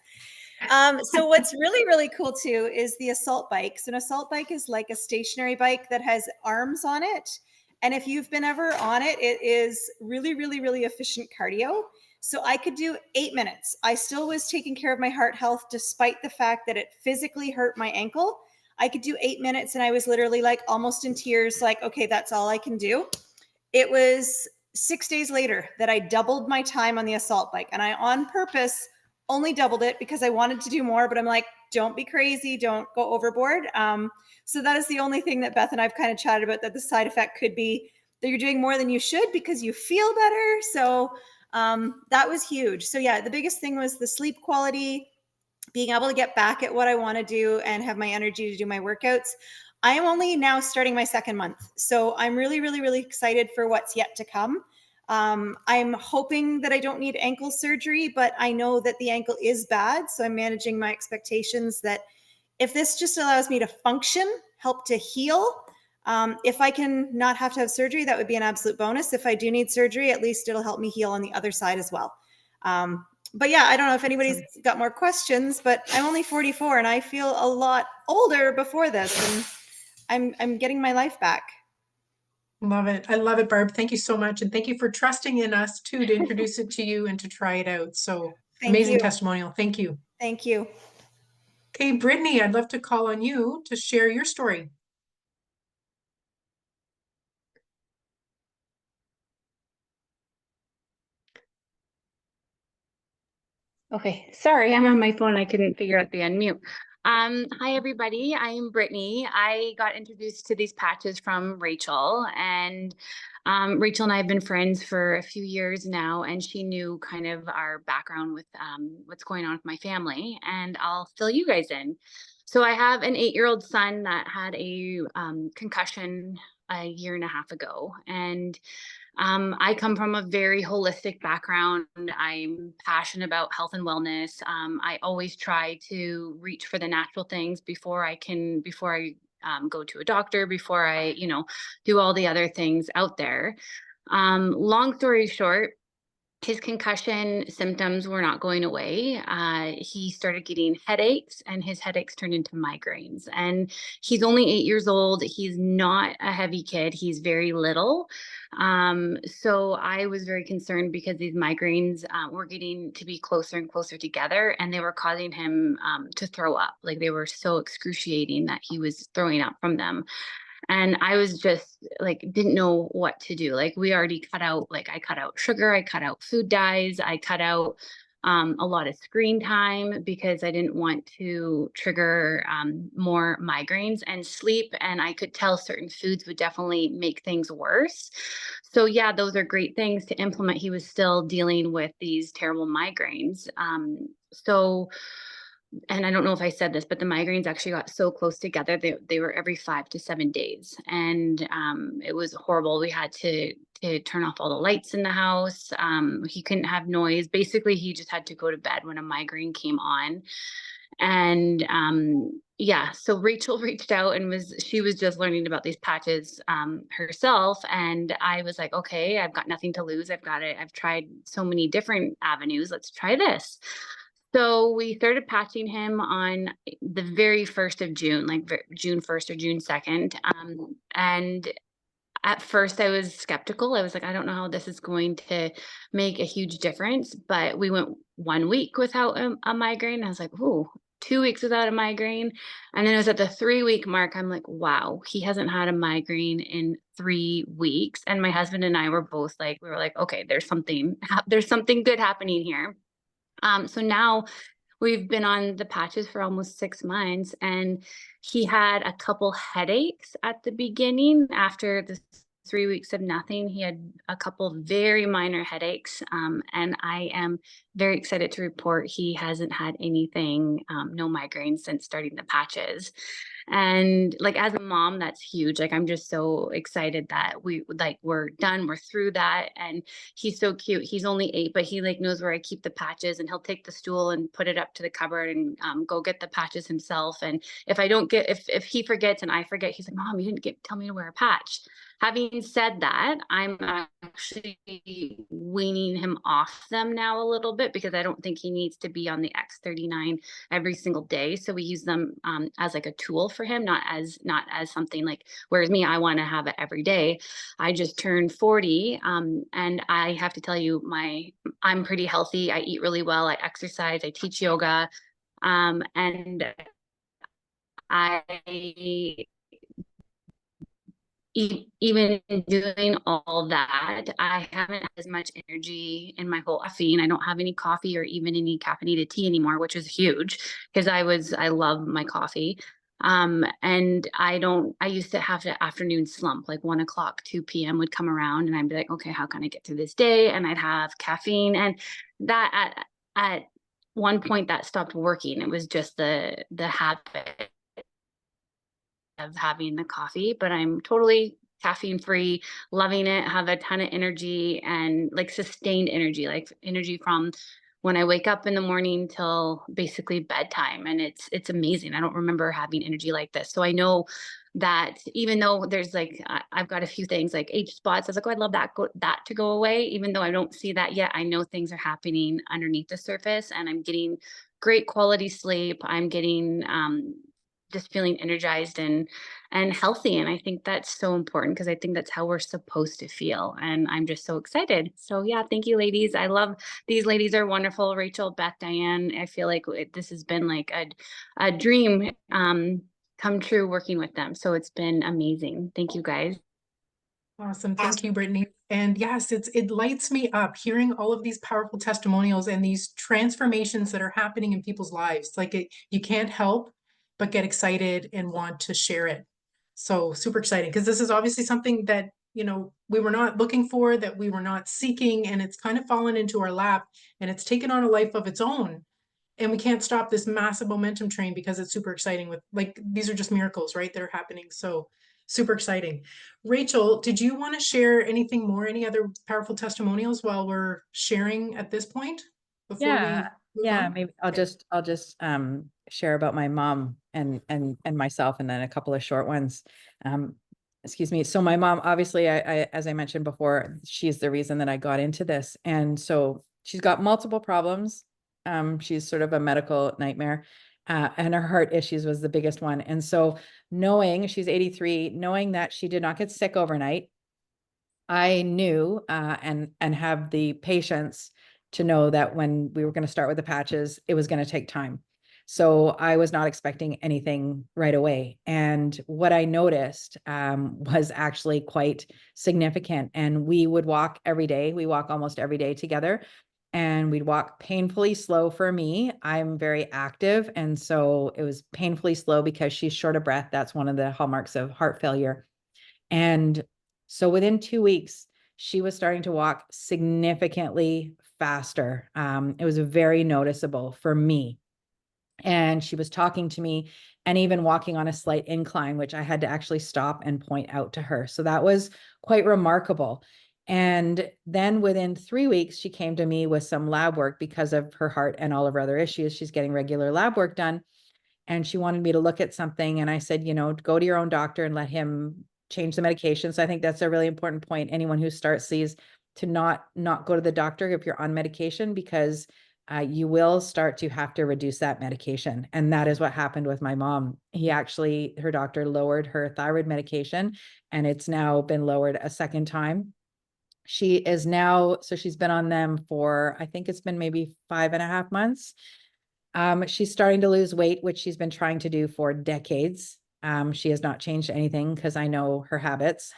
Speaker 5: So what's really, really cool too is the assault bike. So an assault bike is like a stationary bike that has arms on it. And if you've been ever on it, it is really, really, really efficient cardio. So I could do 8 minutes. I still was taking care of my heart health despite the fact that it physically hurt my ankle. I could do 8 minutes and I was literally like almost in tears, like, okay, that's all I can do. It was 6 days later that I doubled my time on the assault bike. And I on purpose only doubled it because I wanted to do more, but I'm like, don't be crazy. Don't go overboard. So that is the only thing that Beth and I've kind of chatted about, that the side effect could be that you're doing more than you should because you feel better. So that was huge. So yeah, the biggest thing was the sleep quality, being able to get back at what I want to do and have my energy to do my workouts. I am only now starting my 2nd month. So I'm really, really, really excited for what's yet to come. I'm hoping that I don't need ankle surgery, but I know that the ankle is bad. So I'm managing my expectations that if this just allows me to function, help to heal, if I can not have to have surgery, that would be an absolute bonus. If I do need surgery, at least it'll help me heal on the other side as well. But yeah, I don't know if anybody's got more questions, but I'm only 44 and I feel a lot older before this, and I'm getting my life back.
Speaker 1: Love it. I love it, Barb. Thank you so much. And thank you for trusting in us too, to introduce it to you and to try it out. So amazing testimonial. Thank you.
Speaker 5: Thank you.
Speaker 1: Okay, Brittany, I'd love to call on you to share your story.
Speaker 6: Okay, sorry, I'm on my phone. I couldn't figure out the unmute. Hi, everybody. I'm Brittany. I got introduced to these patches from Rachel, and Rachel and I have been friends for a few years now, and she knew kind of our background with what's going on with my family, and I'll fill you guys in. So I have an 8-year-old son that had a concussion a year and a half ago, and I come from a very holistic background. I'm passionate about health and wellness. I always try to reach for the natural things before I go to a doctor, before I, do all the other things out there. Long story short, his concussion symptoms were not going away. He started getting headaches, and his headaches turned into migraines. And he's only 8 years old. He's not a heavy kid. He's very little. So I was very concerned because these migraines were getting to be closer and closer together, and they were causing him to throw up. Like, they were so excruciating that he was throwing up from them. And I was just like, didn't know what to do. Like, we already cut out, I cut out sugar, I cut out food dyes, I cut out a lot of screen time because I didn't want to trigger more migraines and sleep. And I could tell certain foods would definitely make things worse. So yeah, those are great things to implement. He was still dealing with these terrible migraines. And I don't know if I said this, but the migraines actually got so close together. They were every 5 to 7 days. And it was horrible. We had to turn off all the lights in the house. He couldn't have noise. Basically, he just had to go to bed when a migraine came on. And yeah, so Rachel reached out and she was just learning about these patches herself. And I was like, okay, I've got nothing to lose. I've tried so many different avenues. Let's try this. So we started patching him on the very 1st of June, like June 1st or June 2nd. And at first I was skeptical. I was like, I don't know how this is going to make a huge difference. But we went 1 week without a migraine. I was like, ooh, 2 weeks without a migraine. And then it was at the 3-week mark. I'm like, wow, he hasn't had a migraine in 3 weeks. And my husband and I were both like, okay, there's something good happening here. So now we've been on the patches for almost 6 months, and he had a couple headaches at the beginning. After the 3 weeks of nothing, he had a couple very minor headaches. And I am very excited to report he hasn't had anything, no migraines since starting the patches. And like, as a mom, that's huge. Like, I'm just so excited that we're done, we're through that. And he's so cute. He's only 8, but he knows where I keep the patches, and he'll take the stool and put it up to the cupboard and go get the patches himself. And if he forgets and I forget, he's like, Mom, you didn't tell me to wear a patch. Having said that, I'm actually weaning him off them now a little bit because I don't think he needs to be on the X39 every single day. So we use them as like a tool for him, not as something like, whereas me, I want to have it every day. I just turned 40, and I have to tell you, I'm pretty healthy. I eat really well. I exercise. I teach yoga, and I even doing all that, I haven't had as much energy in my whole caffeine. I don't have any coffee or even any caffeinated tea anymore, which is huge because I love my coffee. And I used to have an afternoon slump, like 1 o'clock, 2 p.m. would come around, and I'd be like, okay, how can I get through this day? And I'd have caffeine, and that at one point that stopped working. It was just the habit of having the coffee, but I'm totally caffeine free, loving it, have a ton of energy, and like sustained energy, like energy from when I wake up in the morning till basically bedtime. And it's amazing. I don't remember having energy like this. So I know that even though there's I've got a few things like age spots, I was like, oh, I'd love that to go away. Even though I don't see that yet, I know things are happening underneath the surface, and I'm getting great quality sleep. I'm getting just feeling energized and healthy. And I think that's so important because I think that's how we're supposed to feel. And I'm just so excited. So yeah, thank you, ladies. I love these ladies, are wonderful. Rachel, Beth, Diane. I feel like this has been like a dream come true working with them. So it's been amazing. Thank you, guys.
Speaker 1: Awesome. Thank you, Brittany. And yes, it lights me up hearing all of these powerful testimonials and these transformations that are happening in people's lives. You can't help but get excited and want to share it. So super exciting, because this is obviously something that, you know, we were not looking for, that we were not seeking, and it's kind of fallen into our lap, and it's taken on a life of its own. And we can't stop this massive momentum train because it's super exciting. With like, these are just miracles, right? That are happening. So super exciting. Rachel, did you want to share anything more, any other powerful testimonials while we're sharing at this point before we
Speaker 2: Yeah,
Speaker 1: move
Speaker 2: yeah,
Speaker 1: on?
Speaker 2: maybe I'll just share about my mom and myself, and then a couple of short ones. Excuse me. So my mom, obviously, I as I mentioned before, she's the reason that I got into this. And so she's got multiple problems. She's sort of a medical nightmare. And her heart issues was the biggest one. And so knowing she's 83, knowing that she did not get sick overnight, I knew and have the patience to know that when we were going to start with the patches, it was going to take time. So I was not expecting anything right away. And what I noticed was actually quite significant. And we would walk every day. We walk almost every day together. And we'd walk painfully slow for me. I'm very active. And so it was painfully slow because she's short of breath. That's one of the hallmarks of heart failure. And so within 2 weeks, she was starting to walk significantly faster. It was very noticeable for me. And she was talking to me and even walking on a slight incline, which I had to actually stop and point out to her. So that was quite remarkable. And then within 3 weeks, she came to me with some lab work because of her heart and all of her other issues. She's getting regular lab work done. And she wanted me to look at something. And I said, you know, go to your own doctor and let him change the medication. So I think that's a really important point. Anyone who starts these, to not go to the doctor if you're on medication, because you will start to have to reduce that medication. And that is what happened with my mom. Her doctor lowered her thyroid medication, and it's now been lowered a second time. She is now, so she's been on them for, I think it's been maybe 5.5 months. She's starting to lose weight, which she's been trying to do for decades. She has not changed anything because I know her habits.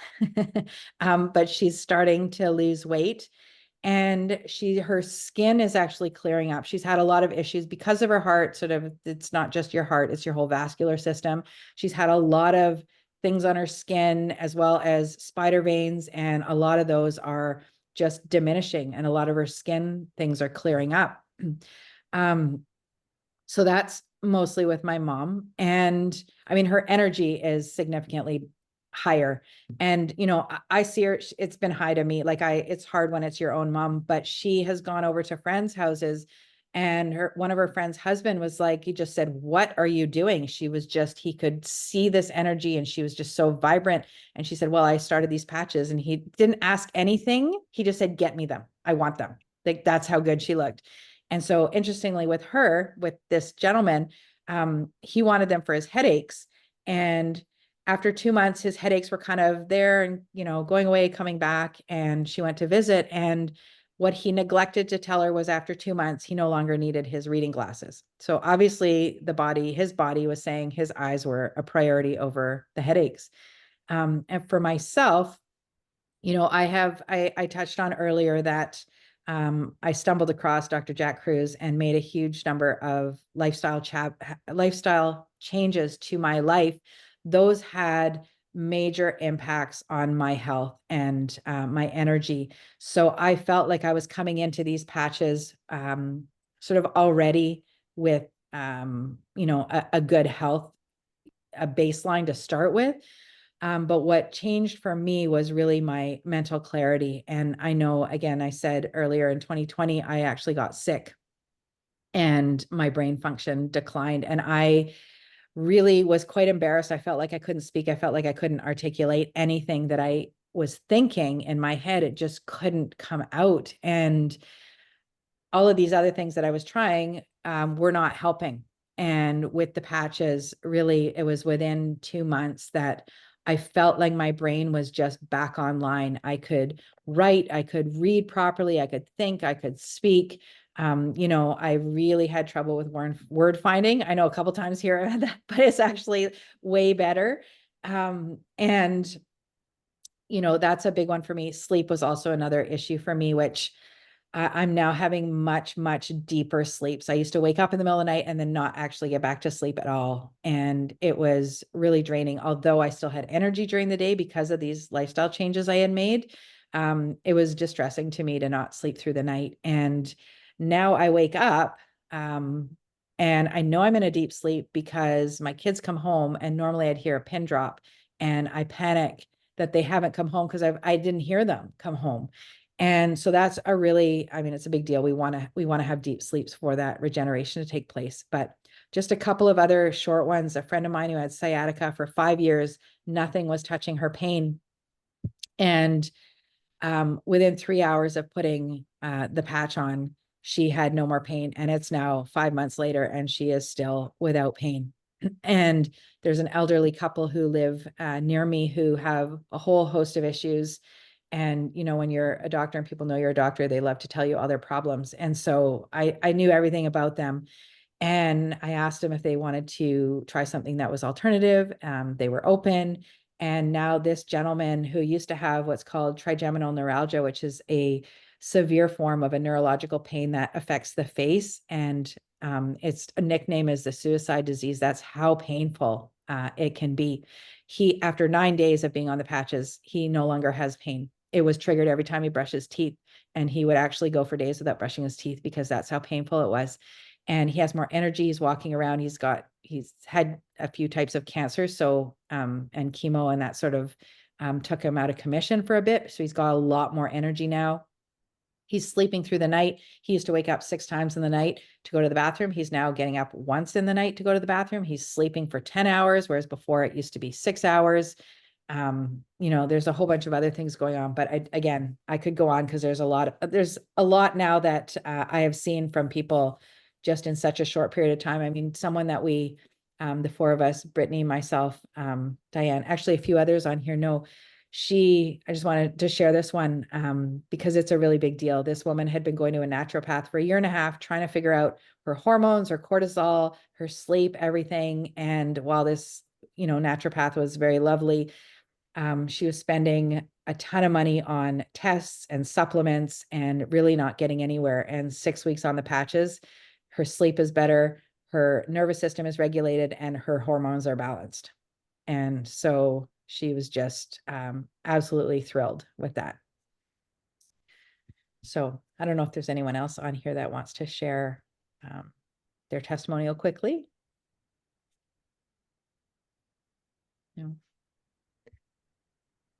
Speaker 2: But she's starting to lose weight, and her skin is actually clearing up. She's had a lot of issues because of her heart. Sort of, it's not just your heart, it's your whole vascular system. She's had a lot of things on her skin, as well as spider veins, and a lot of those are just diminishing, and a lot of her skin things are clearing up. So that's mostly with my mom. And I mean, her energy is significantly higher. And, you know, I see her, it's been high to me. Like it's hard when it's your own mom, but she has gone over to friends' houses, and one of her friends' husband was like, he just said, "What are you doing?" He could see this energy, and she was just so vibrant. And she said, "Well, I started these patches," and he didn't ask anything. He just said, "Get me them. I want them." Like, that's how good she looked. And so interestingly, with this gentleman, he wanted them for his headaches. And after 2 months, his headaches were kind of there and, you know, going away, coming back. And she went to visit. And what he neglected to tell her was after 2 months, he no longer needed his reading glasses. So obviously his body was saying his eyes were a priority over the headaches. And for myself, you know, I touched on earlier that I stumbled across Dr. Jack Cruz and made a huge number of lifestyle changes to my life. Those had major impacts on my health and my energy. So I felt like I was coming into these patches sort of already with, you know, a good health, a baseline to start with. But what changed for me was really my mental clarity. And I know, again, I said earlier in 2020, I actually got sick and my brain function declined. And I really was quite embarrassed. I felt like I couldn't speak. I felt like I couldn't articulate anything that I was thinking in my head. It just couldn't come out. And all of these other things that I was trying were not helping. And with the patches, really, it was within 2 months that I felt like my brain was just back online. I could write, I could read properly, I could think, I could speak. You know, I really had trouble with word finding. I know a couple times here, but it's actually way better. And, you know, that's a big one for me. Sleep was also another issue for me, which I'm now having much, much deeper sleeps. I used to wake up in the middle of the night and then not actually get back to sleep at all. And it was really draining, although I still had energy during the day because of these lifestyle changes I had made. It was distressing to me to not sleep through the night. And now I wake up, and I know I'm in a deep sleep because my kids come home and normally I'd hear a pin drop and I panic that they haven't come home because I didn't hear them come home. And so that's a really, I mean, it's a big deal. We want to have deep sleeps for that regeneration to take place. But just a couple of other short ones. A friend of mine who had sciatica for 5 years, nothing was touching her pain. And within 3 hours of putting the patch on, she had no more pain. And it's now 5 months later, and she is still without pain. And there's an elderly couple who live near me who have a whole host of issues. And, you know, when you're a doctor and people know you're a doctor, they love to tell you all their problems. And so I knew everything about them. And I asked them if they wanted to try something that was alternative. They were open. And now this gentleman who used to have what's called trigeminal neuralgia, which is a severe form of a neurological pain that affects the face. And its a nickname is the suicide disease. That's how painful it can be. He, after 9 days of being on the patches, he no longer has pain. It was triggered every time he brushed his teeth, and he would actually go for days without brushing his teeth because that's how painful it was. And he has more energy. He's walking around. He's had a few types of cancer. So, and chemo and that sort of took him out of commission for a bit. So he's got a lot more energy now. He's sleeping through the night. He used to wake up 6 times in the night to go to the bathroom. He's now getting up once in the night to go to the bathroom. He's sleeping for 10 hours, whereas before it used to be 6 hours. You know, there's a whole bunch of other things going on, but again, I could go on because there's a lot now that I have seen from people just in such a short period of time. I mean, someone that we, the 4 of us, Brittany, myself, Diane, actually a few others on here know, I just wanted to share this one because it's a really big deal. This woman had been going to a naturopath for 1.5 years, trying to figure out her hormones, her cortisol, her sleep, everything. And while this, you know, naturopath was very lovely, she was spending a ton of money on tests and supplements and really not getting anywhere. And 6 weeks on the patches, her sleep is better, her nervous system is regulated, and her hormones are balanced. And so she was just absolutely thrilled with that. So I don't know if there's anyone else on here that wants to share their testimonial quickly. No.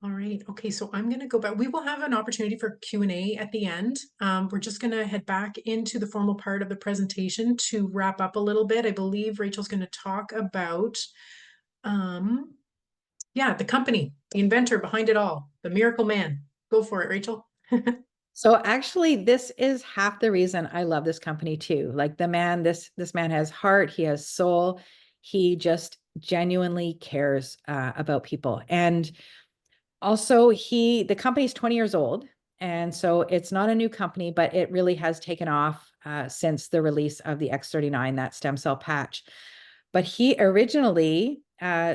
Speaker 1: All right. Okay. So I'm going to go back. We will have an opportunity for Q&A at the end. We're just going to head back into the formal part of the presentation to wrap up a little bit. I believe Rachel's going to talk about, the company, the inventor behind it all, the miracle man. Go for it, Rachel.
Speaker 2: So actually, this is half the reason I love this company too. Like this man has heart, he has soul, he just genuinely cares about people. And also the company's 20 years old. And so it's not a new company, but it really has taken off since the release of the X39, that stem cell patch. But he originally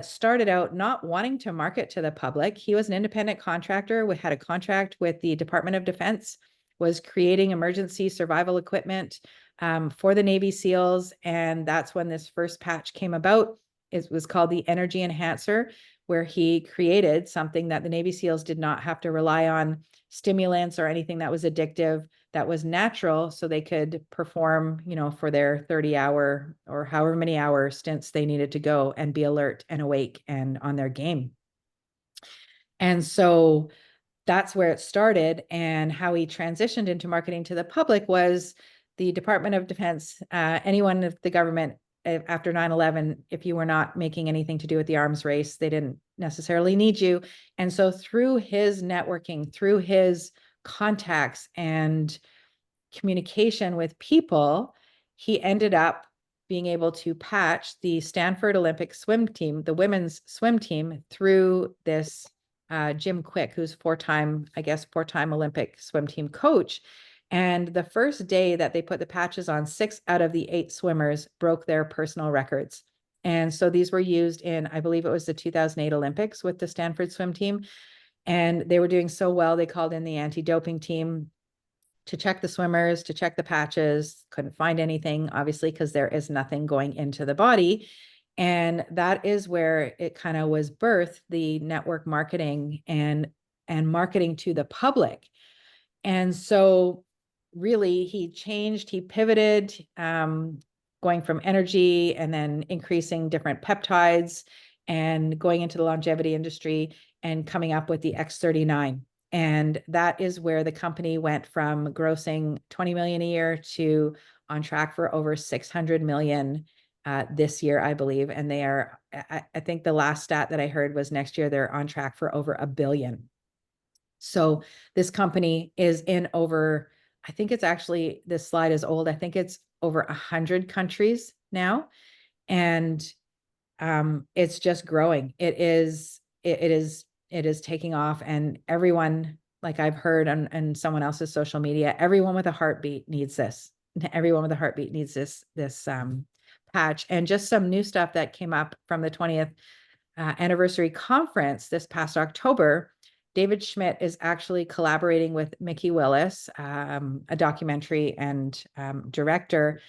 Speaker 2: started out not wanting to market to the public. He was an independent contractor, had a contract with the Department of Defense, was creating emergency survival equipment for the Navy SEALs. And that's when this first patch came about. It was called the Energy Enhancer, where he created something that the Navy SEALs did not have to rely on stimulants or anything that was addictive, that was natural, so they could perform, you know, for their 30-hour or however many hour stints they needed to go and be alert and awake and on their game. And so that's where it started. And how he transitioned into marketing to the public was the Department of Defense, anyone of the government after 9/11, if you were not making anything to do with the arms race, they didn't necessarily need you. And so through his networking, through his contacts and communication with people, he ended up being able to patch the Stanford Olympic swim team, the women's swim team, through this Jim Quick, who's four-time Olympic swim team coach. And the first day that they put the patches on, 6 out of the 8 swimmers broke their personal records. And so these were used in, I believe it was the 2008 Olympics with the Stanford swim team. And they were doing so well, they called in the anti-doping team. to check the swimmers, to check the patches, couldn't find anything, obviously, because there is nothing going into the body. And that is where it kind of was birthed, the network marketing and marketing to the public. And so really he pivoted, going from energy and then increasing different peptides and going into the longevity industry and coming up with the X39. And that is where the company went from grossing 20 million a year to on track for over 600 million this year, I believe. And they are, I think the last stat that I heard was next year, they're on track for over $1 billion. So this company is in over, I think it's actually, this slide is old. I think it's over 100 countries now. And it's just growing. It is taking off, and everyone, like I've heard on someone else's social media, everyone with a heartbeat needs this. Everyone with a heartbeat needs this patch. And just some new stuff that came up from the 20th anniversary conference this past October. David Schmidt is actually collaborating with Mickey Willis, a documentary and director,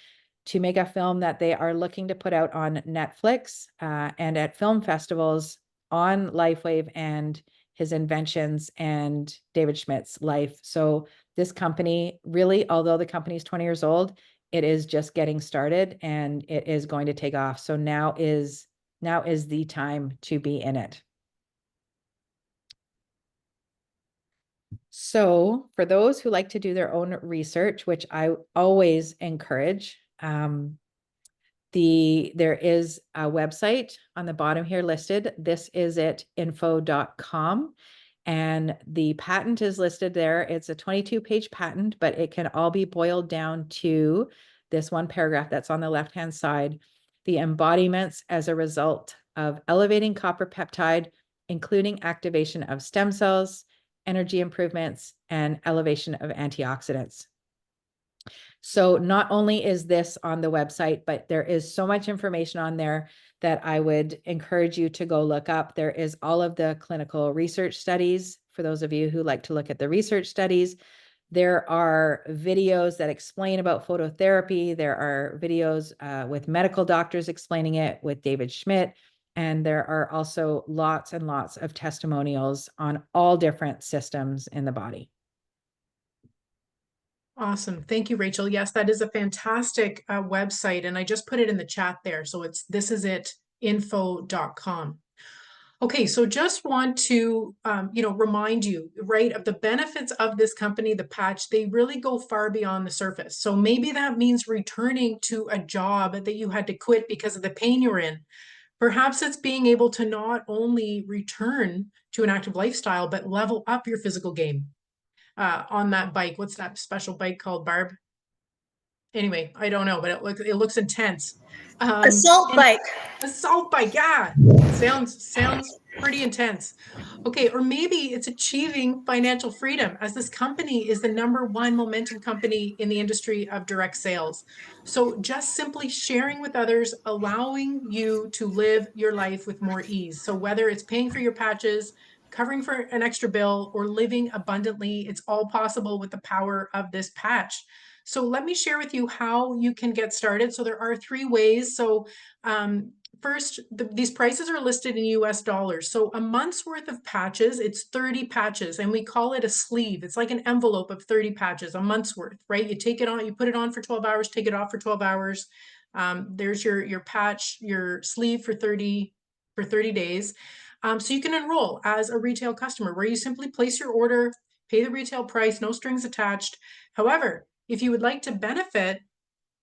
Speaker 2: to make a film that they are looking to put out on Netflix and at film festivals on LifeWave and his inventions and David Schmidt's life. So this company really, although the company is 20 years old, it is just getting started and it is going to take off. So now is the time to be in it. So for those who like to do their own research, which I always encourage, there is a website on the bottom here listed. thisisit.info.com. And the patent is listed there. It's a 22-page patent, but it can all be boiled down to this one paragraph that's on the left-hand side. The embodiments as a result of elevating copper peptide, including activation of stem cells, energy improvements, and elevation of antioxidants. So not only is this on the website, but there is so much information on there that I would encourage you to go look up. There is all of the clinical research studies for those of you who like to look at the research studies. There are videos that explain about phototherapy. There are videos with medical doctors explaining it with David Schmidt. And there are also lots and lots of testimonials on all different systems in the body.
Speaker 1: Awesome. Thank you, Rachel. Yes, that is a fantastic website. And I just put it in the chat there. So it's thisisit.info.com. Okay, so just want to, remind you, right, of the benefits of this company, the patch. They really go far beyond the surface. So maybe that means returning to a job that you had to quit because of the pain you're in. Perhaps it's being able to not only return to an active lifestyle, but level up your physical game on that bike. What's that special bike called, Barb? Anyway, I don't know, but it looks intense.
Speaker 5: Assault bike.
Speaker 1: Assault bike, yeah. Sounds pretty intense. Okay, or maybe it's achieving financial freedom, as this company is the #1 momentum company in the industry of direct sales. So just simply sharing with others, allowing you to live your life with more ease. So whether it's paying for your patches, covering for an extra bill, or living abundantly, it's all possible with the power of this patch. So let me share with you how you can get started. So there are 3 ways. So first, these prices are listed in US dollars. So a month's worth of patches, it's 30 patches, and we call it a sleeve. It's like an envelope of 30 patches, a month's worth, right? You take it on, you put it on for 12 hours, take it off for 12 hours. There's your patch, your sleeve for 30 days. So you can enroll as a retail customer where you simply place your order, pay the retail price, no strings attached. However, if you would like to benefit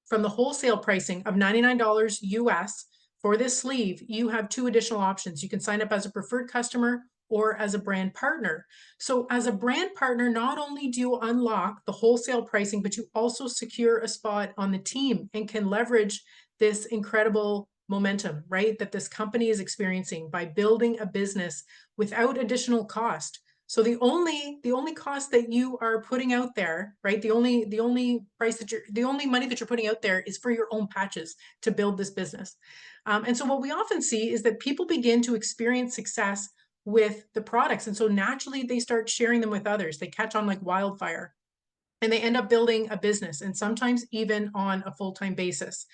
Speaker 1: from the wholesale pricing of $99 US for this sleeve, you have 2 additional options. You can sign up as a preferred customer or as a brand partner. So as a brand partner, not only do you unlock the wholesale pricing, but you also secure a spot on the team and can leverage this incredible momentum, right, that this company is experiencing by building a business without additional cost. So the only cost that you are putting out there, right? The only money that you're putting out there is for your own patches to build this business. And so what we often see is that people begin to experience success with the products. And so naturally they start sharing them with others. They catch on like wildfire. and they end up building a business, and sometimes even on a full-time basis.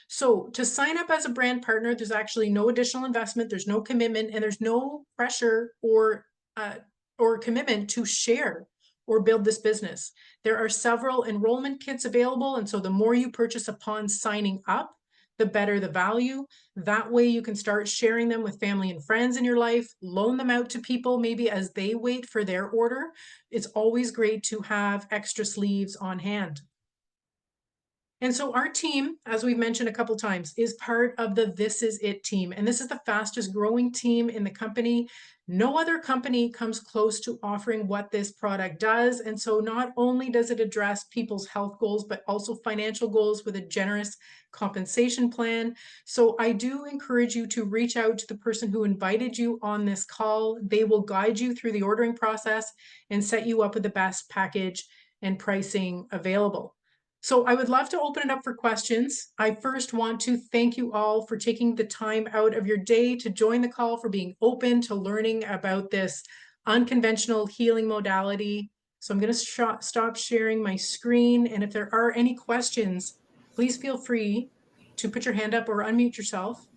Speaker 1: So to sign up as a brand partner, there's actually no additional investment, there's no commitment, and there's no pressure or commitment to share or build this business. There are several enrollment kits available, and so the more you purchase upon signing up, the better the value. That way you can start sharing them with family and friends in your life, loan them out to people maybe as they wait for their order. It's always great to have extra sleeves on hand. And so our team, as we've mentioned a couple times, is part of the This Is It team. And this is the fastest growing team in the company. No other company comes close to offering what this product does. And so not only does it address people's health goals, but also financial goals with a generous compensation plan. So I do encourage you to reach out to the person who invited you on this call. They will guide you through the ordering process and set you up with the best package and pricing available. So I would love to open it up for questions. I first want to thank you all for taking the time out of your day to join the call, for being open to learning about this unconventional healing modality. So I'm going to stop sharing my screen. And if there are any questions, please feel free to put your hand up or unmute yourself.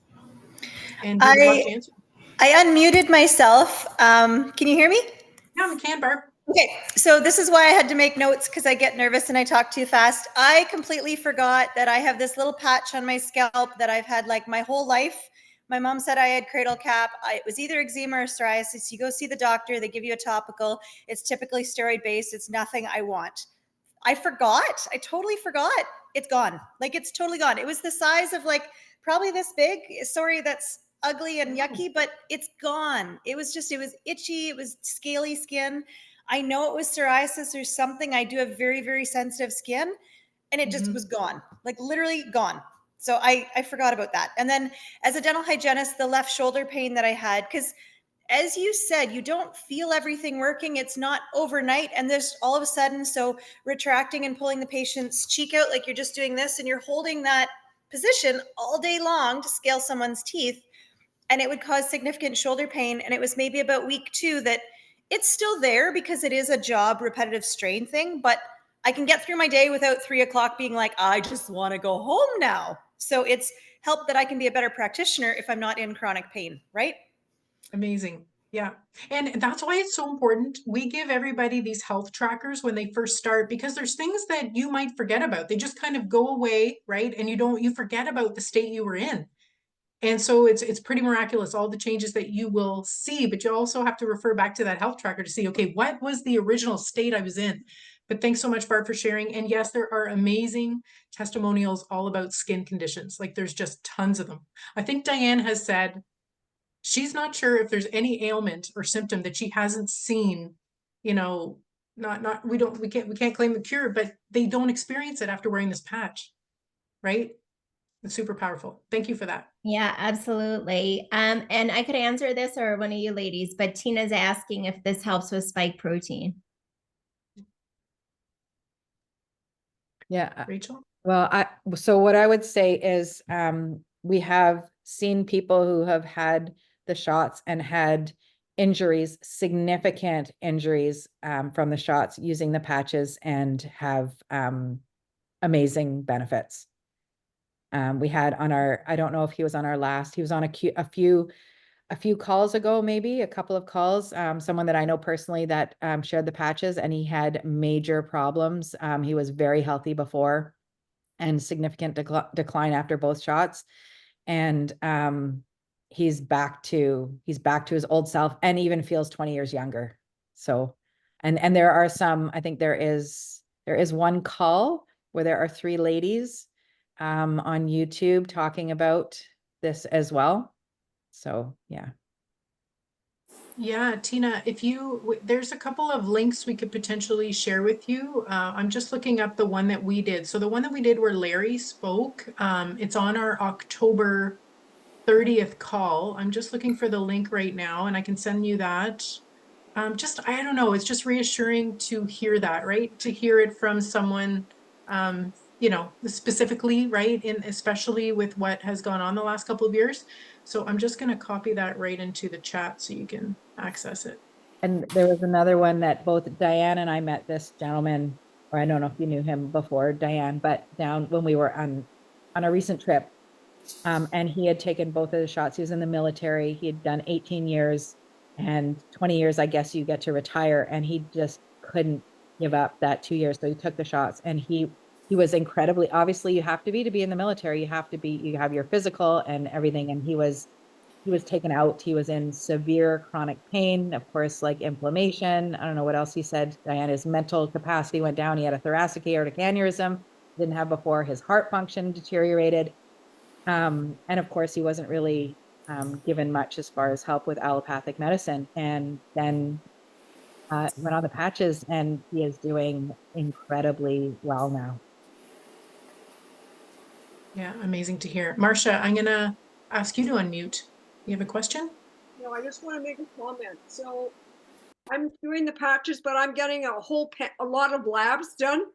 Speaker 1: And we'd love to answer.
Speaker 5: I unmuted myself. Can you hear me?
Speaker 1: Yeah, we can, Barb.
Speaker 5: Okay, so this is why I had to make notes, because I get nervous and I talk too fast. I completely forgot that I have this little patch on my scalp that I've had like my whole life. My mom said I had cradle cap. It was either eczema or psoriasis. You go see the doctor, they give you a topical. It's typically steroid based. It's nothing I want. I forgot. I totally forgot. It's gone. Like, it's totally gone. It was the size of like probably this big. Sorry, that's ugly and yucky, but it's gone. It was itchy. It was scaly skin. I know it was psoriasis or something. I do have very, very sensitive skin, and it just was gone, like literally gone. So I forgot about that. And then as a dental hygienist, the left shoulder pain that I had, because as you said, you don't feel everything working. It's not overnight. And there's all of a sudden, so retracting and pulling the patient's cheek out, like you're just doing this and you're holding that position all day long to scale someone's teeth. And it would cause significant shoulder pain. And it was maybe about week 2 that it's still there, because it is a job repetitive strain thing, but I can get through my day without 3 o'clock being like, I just want to go home now. So it's helped that I can be a better practitioner if I'm not in chronic pain, right?
Speaker 1: Amazing. Yeah. And that's why it's so important. We give everybody these health trackers when they first start, because there's things that you might forget about. They just kind of go away, right? And you forget about the state you were in. And so it's pretty miraculous, all the changes that you will see, but you also have to refer back to that health tracker to see, okay, what was the original state I was in? But thanks so much, Barb, for sharing. And yes, there are amazing testimonials all about skin conditions. Like, there's just tons of them. I think Diane has said she's not sure if there's any ailment or symptom that she hasn't seen, we can't claim the cure, but they don't experience it after wearing this patch, right? It's super powerful. Thank you for that.
Speaker 4: Yeah, absolutely. And I could answer this, or one of you ladies, but Tina's asking if this helps with spike protein.
Speaker 2: Yeah.
Speaker 1: Rachel?
Speaker 2: Well, so what I would say is we have seen people who have had the shots and had injuries, significant injuries from the shots using the patches, and have amazing benefits. We had on our, I don't know if he was on our last, he was on a few calls ago, maybe a couple of calls, someone that I know personally that shared the patches, and he had major problems. He was very healthy before, and significant decline after both shots. And he's back to his old self, and even feels 20 years younger. So, and there are some, I think there is one call where there are 3 ladies on YouTube talking about this as well. So, yeah.
Speaker 1: Yeah, Tina, there's a couple of links we could potentially share with you. I'm just looking up the one that we did. So the one that we did where Larry spoke, it's on our October 30th call. I'm just looking for the link right now, and I can send you that. I don't know, it's just reassuring to hear that, right? To hear it from someone, specifically, right? Especially with what has gone on the last couple of years. So I'm just going to copy that right into the chat so you can access it.
Speaker 2: And there was another one that both Diane and I met this gentleman or I don't know if you knew him before, Diane, but down when we were on a recent trip. And he had taken both of the shots. He was in the military. He had done 18 years and 20 years, I guess you get to retire. And he just couldn't give up that 2 years. So he took the shots, and he was incredibly, obviously you have to be in the military. You have your physical and everything. And he was taken out. He was in severe chronic pain, of course, like inflammation. I don't know what else he said. Diane, his mental capacity went down. He had a thoracic aortic aneurysm, didn't have before. His heart function deteriorated. And of course, he wasn't really given much as far as help with allopathic medicine. And then went on the patches, and he is doing incredibly well now.
Speaker 1: Yeah, amazing to hear. Marcia, I'm gonna ask you to unmute. You have a question?
Speaker 7: No, I just want to make a comment. So I'm doing the patches, but I'm getting a lot of labs done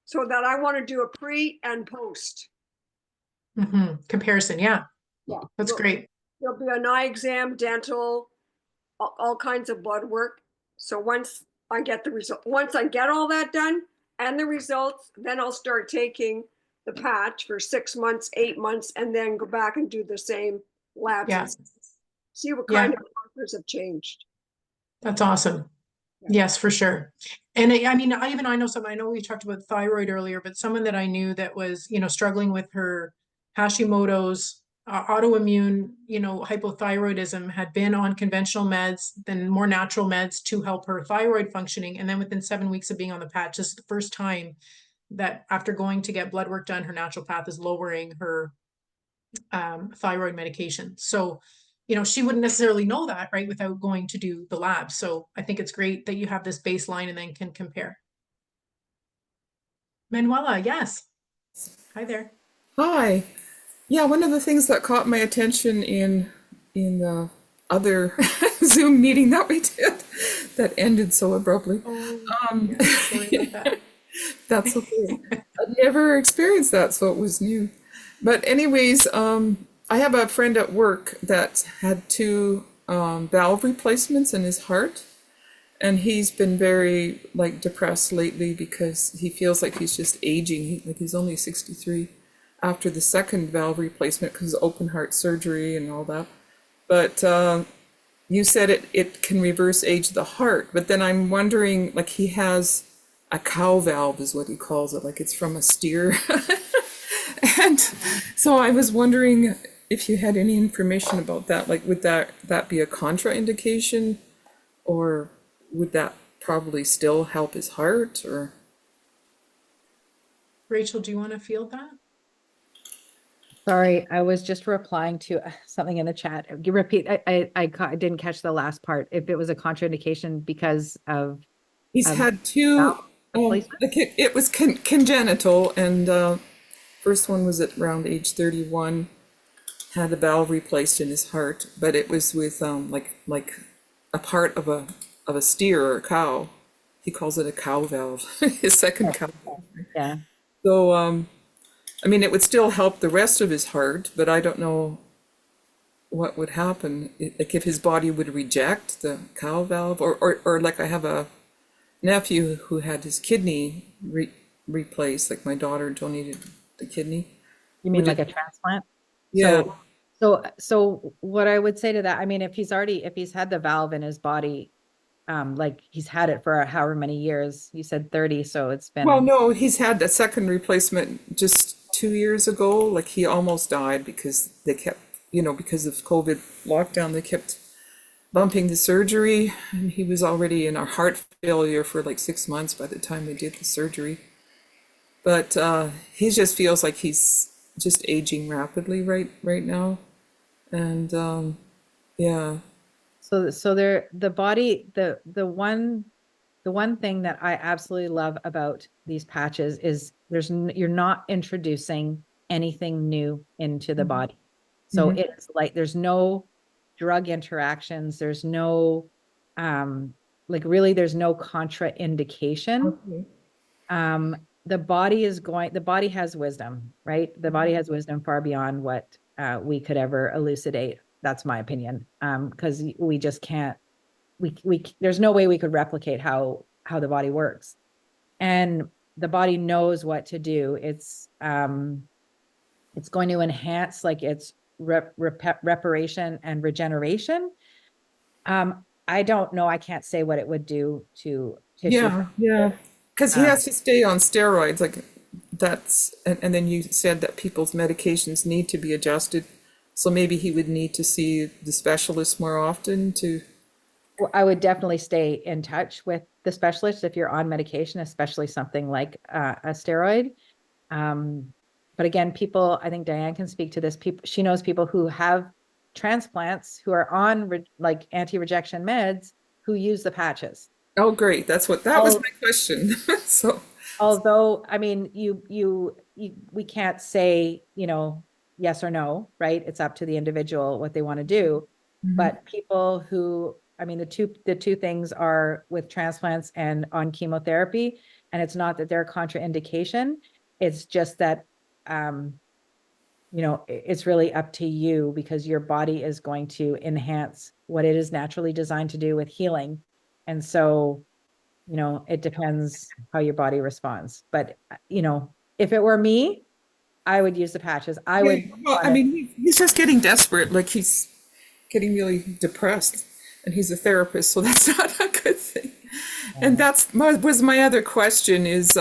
Speaker 7: so that I want to do a pre and post.
Speaker 1: Comparison, yeah.
Speaker 7: Yeah.
Speaker 1: That's great.
Speaker 7: There'll be an eye exam, dental, all kinds of blood work. So once I get all that done and the results, then I'll start taking the patch for 6 months, 8 months, and then go back and do the same labs.
Speaker 1: Yeah.
Speaker 7: See what kind of markers have changed.
Speaker 1: That's awesome. Yes, for sure. And I mean, I know someone, I know we talked about thyroid earlier, but someone that I knew that was, struggling with her Hashimoto's, autoimmune, hypothyroidism, had been on conventional meds, then more natural meds to help her thyroid functioning. And then within 7 weeks of being on the patch, this is the first time that after going to get blood work done, her naturopath is lowering her thyroid medication. So, she wouldn't necessarily know that, right, without going to do the lab. So I think it's great that you have this baseline and then can compare. Manuela, yes. Hi there.
Speaker 8: Hi. Yeah, one of the things that caught my attention in the other Zoom meeting that we did that ended so abruptly.
Speaker 1: Sorry about that.
Speaker 8: That's okay. I'd never experienced that, so it was new. But anyways, I have a friend at work that had 2 valve replacements in his heart, and he's been very depressed lately because he feels like he's just aging. He's only 63 after the second valve replacement because of open heart surgery and all that. But you said it can reverse age of the heart, but then I'm wondering, he has a cow valve is what he calls it, it's from a steer. And so I was wondering if you had any information about that. Would that be a contraindication, or would that probably still help his heart? Or
Speaker 1: Rachel, do you want to field that?
Speaker 2: Sorry, I was just replying to something in the chat. You repeat, I didn't catch the last part. If it was a contraindication because of
Speaker 8: he's had 2, it was congenital, and first one was at around age 31, had a valve replaced in his heart, but it was with like a part of a steer or a cow. He calls it a cow valve, his second cow valve.
Speaker 2: Yeah.
Speaker 8: So I mean, it would still help the rest of his heart, but I don't know what would happen, if his body would reject the cow valve, or I have a nephew who had his kidney replaced, my daughter donated the kidney.
Speaker 2: You mean like a transplant?
Speaker 8: Yeah.
Speaker 2: So what I would say to that, I mean, if he's had the valve in his body, he's had it for however many years, you said 30, so it's been.
Speaker 8: Well, no, he's had a second replacement just 2 years ago. He almost died because they kept, because of COVID lockdown, they kept bumping the surgery, and he was already in a heart failure for 6 months by the time they did the surgery. But he just feels like he's just aging rapidly right now, and yeah.
Speaker 2: So there, the body, the one thing that I absolutely love about these patches is you're not introducing anything new into the body. So it's there's no drug interactions, there's no really there's no contraindication.
Speaker 8: Okay.
Speaker 2: The body has wisdom, right? The body has wisdom far beyond what we could ever elucidate. That's my opinion. Because we just can't, there's no way we could replicate how the body works. and the body knows what to do. It's going to enhance like its reparation and regeneration. I don't know. I can't say what it would do to tissue.
Speaker 8: Yeah. Because he
Speaker 2: Um,
Speaker 8: has to stay on steroids, like that's, and then you said that people's medications need to be adjusted. So maybe he would need to see the specialist more often to,
Speaker 2: I would definitely stay in touch with the specialist if you're on medication, especially something like a steroid. But again, people, I think Diane can speak to this. People, she knows people who have transplants who are on like anti-rejection meds who use the patches.
Speaker 8: oh, great. That was my question. So,
Speaker 2: Although, I mean, we can't say, yes or no, right? It's up to the individual what they want to do. But people who, I mean, the two things are with transplants and on chemotherapy, and it's not that they're a contraindication. It's just that, it's really up to you because your body is going to enhance what it is naturally designed to do with healing. And so, it depends how your body responds. But, if it were me, I would use the patches. I would.
Speaker 8: well, I mean, he's just getting desperate. Like he's getting really depressed, and he's a therapist, so that's not a good thing. And was my other question is,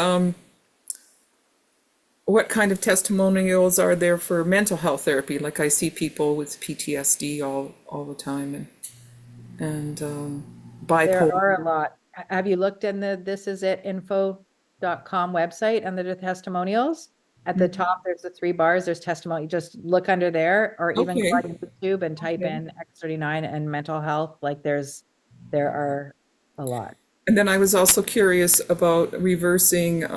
Speaker 8: what kind of testimonials are there for mental health therapy? Like I see people with PTSD all the time, and bipolar.
Speaker 2: There are a lot. Have you looked in the thisisit.info.com website under the testimonials? At the top, there's the 3 bars. There's testimony. Just look under there, or even go on YouTube and type in X39 and mental health. Like there are a lot.
Speaker 8: And then I was also curious about reversing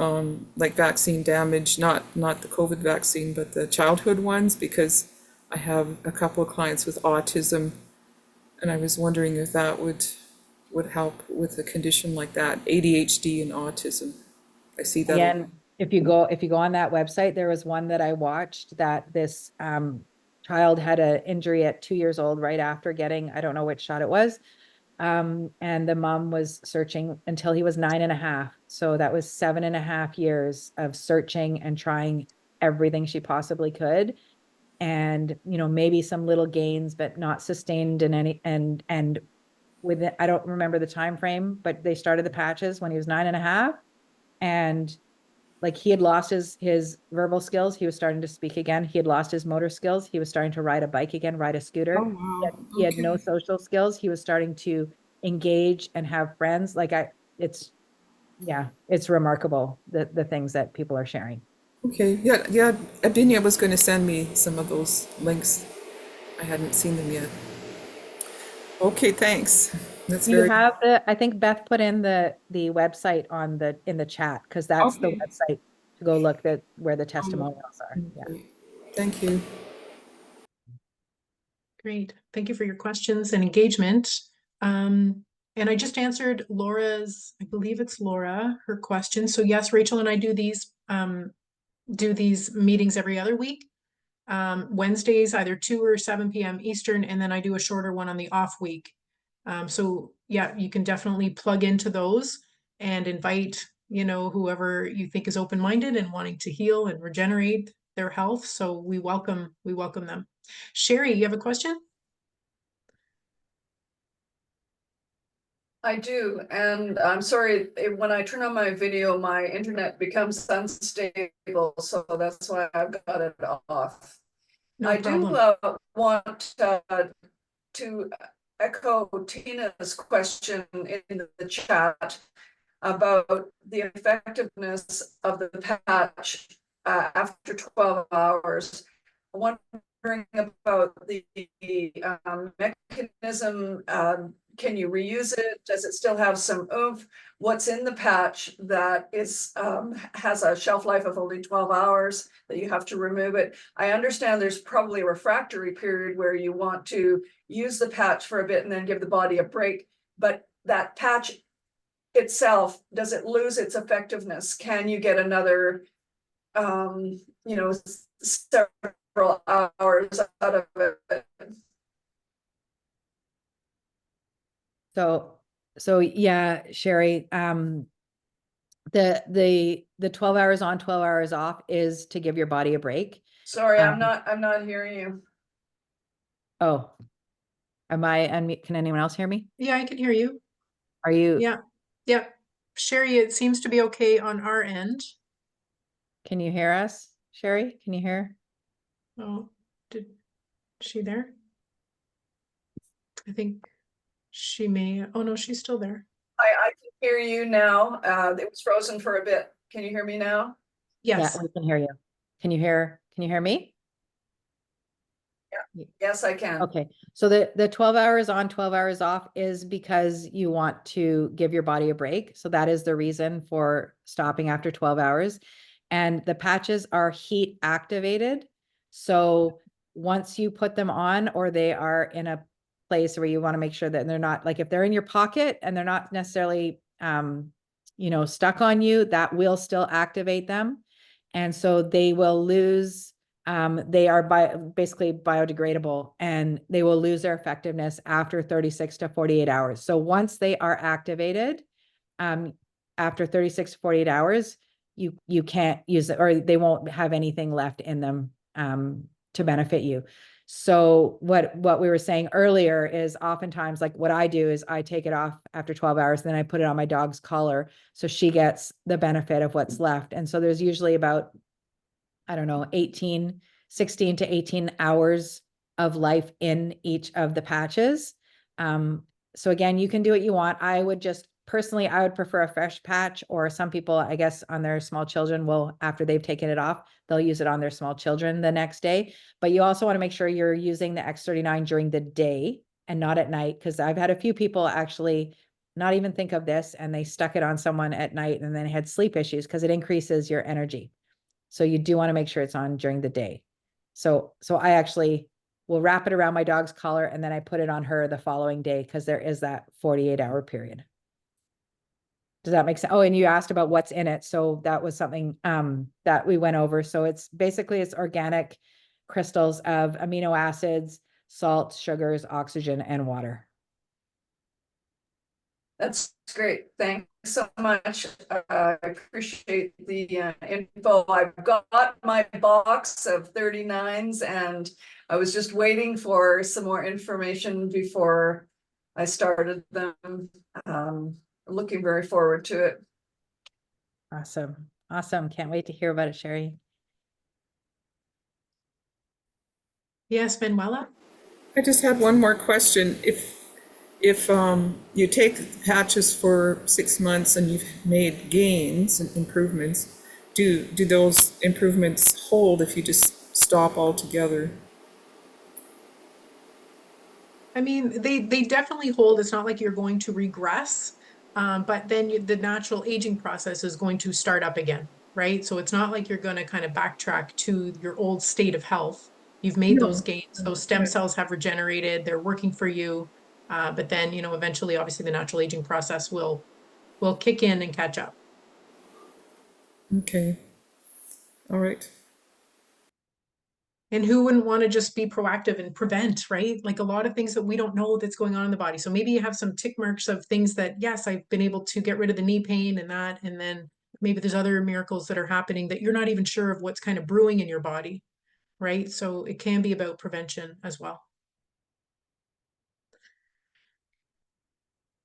Speaker 8: like vaccine damage, not the COVID vaccine, but the childhood ones, because I have a couple of clients with autism, and I was wondering if that would help with a condition like that, ADHD and autism. I see that.
Speaker 2: Again, if you go on that website, there was one that I watched that this child had an injury at 2 years old right after getting, I don't know which shot it was. And the mom was searching until he was 9.5. So that was 7.5 years of searching and trying everything she possibly could. And, maybe some little gains, but not sustained in any, and with it, I don't remember the time frame, but they started the patches when he was 9.5. And like he had lost his verbal skills. He was starting to speak again. He had lost his motor skills. He was starting to ride a bike again, ride a scooter.
Speaker 8: Oh, wow.
Speaker 2: He had no social skills. He was starting to engage and have friends. It's remarkable, the things that people are sharing.
Speaker 8: Okay, yeah. Abinia was going to send me some of those links. I hadn't seen them yet. Okay, thanks. That's
Speaker 2: You have I think Beth put in the website in the chat, because that's the website to go look at where the testimonials are. Yeah.
Speaker 8: Thank you.
Speaker 1: Great. Thank you for your questions and engagement. And I just answered Laura's, I believe it's Laura, her question. So yes, Rachel and I do these meetings every other week. Wednesdays, either 2 or 7 p.m. Eastern, and then I do a shorter one on the off week. So yeah, you can definitely plug into those and invite, whoever you think is open-minded and wanting to heal and regenerate their health. So we welcome them. Sherry, you have a question?
Speaker 9: I do, and I'm sorry, when I turn on my video, my internet becomes unstable, so that's why I've got it off.
Speaker 1: No problem.
Speaker 9: I do want to echo Tina's question in the chat about the effectiveness of the patch after 12 hours. I'm wondering about the mechanism. Can you reuse it? Does it still have some oomph? What's in the patch that is has a shelf life of only 12 hours that you have to remove it? I understand there's probably a refractory period where you want to use the patch for a bit and then give the body a break, but that patch itself, does it lose its effectiveness? Can you get another several hours out of it? So
Speaker 2: yeah, Sherry, The 12 hours on, 12 hours off is to give your body a break.
Speaker 9: Sorry, I'm
Speaker 2: Um,
Speaker 9: not hearing you.
Speaker 2: Oh, am I unmute? Can anyone else hear me?
Speaker 1: Yeah, I can hear you.
Speaker 2: Are you,
Speaker 1: Yeah, yeah. Sherry, it seems to be okay on our end.
Speaker 2: can you hear us? Sherry, can you hear?
Speaker 1: Oh, is she there? I think she may, oh no, she's still there.
Speaker 9: I can hear you now. It was frozen for a bit. Can you hear me now?
Speaker 2: Yeah,
Speaker 1: Yes.
Speaker 2: we can hear you. Can you hear me?
Speaker 9: Yes, I can.
Speaker 2: Okay, so the 12 hours on, 12 hours off is because you want to give your body a break. So that is the reason for stopping after 12 hours. And the patches are heat activated. So once you put them on, or they are in a place where you want to make sure that they're not, like if they're in your pocket and they're not necessarily stuck on you, that will still activate them. And so they will lose, they are basically biodegradable, and they will lose their effectiveness after 36 to 48 hours. So once they are activated, after 36 to 48 hours, you can't use it, or they won't have anything left in them to benefit you. So what we were saying earlier is oftentimes, like what I do is I take it off after 12 hours, then I put it on my dog's collar so she gets the benefit of what's left. And so there's usually about, I don't know, 16 to 18 hours of life in each of the patches. So again, you can do what you want. I would prefer a fresh patch, or some people, I guess, on their small children will, after they've taken it off, they'll use it on their small children the next day. But you also want to make sure you're using the X39 during the day and not at night, because I've had a few people actually not even think of this, and they stuck it on someone at night and then had sleep issues because it increases your energy. So you do want to make sure it's on during the day. So I actually will wrap it around my dog's collar, and then I put it on her the following day, because there is that 48-hour period. Does that make sense? Oh, and you asked about what's in it. So that was something that we went over. So it's organic crystals of amino acids, salts, sugars, oxygen, and water.
Speaker 9: That's great. Thanks so much. I appreciate the info. I've got my box of 39s, and I was just waiting for some more information before I started them. Looking very forward to it.
Speaker 2: Awesome. Awesome. Can't wait to hear about it, Sherry.
Speaker 1: Yes, Manuela?
Speaker 8: I just had one more question. If you take patches for 6 months and you've made gains and improvements, do those improvements hold if you just stop altogether?
Speaker 1: I mean, they definitely hold. It's not like you're going to regress, but then the natural aging process is going to start up again, right? So it's not like you're going to kind of backtrack to your old state of health. You've made those gains. Those stem cells have regenerated. They're working for you. But then, eventually, obviously, the natural aging process will kick in and catch up.
Speaker 8: Okay. All right.
Speaker 1: And who wouldn't want to just be proactive and prevent, right? Like a lot of things that we don't know that's going on in the body. So maybe you have some tick marks of things that, yes, I've been able to get rid of the knee pain and that, and then maybe there's other miracles that are happening that you're not even sure of what's kind of brewing in your body, right? So it can be about prevention as well.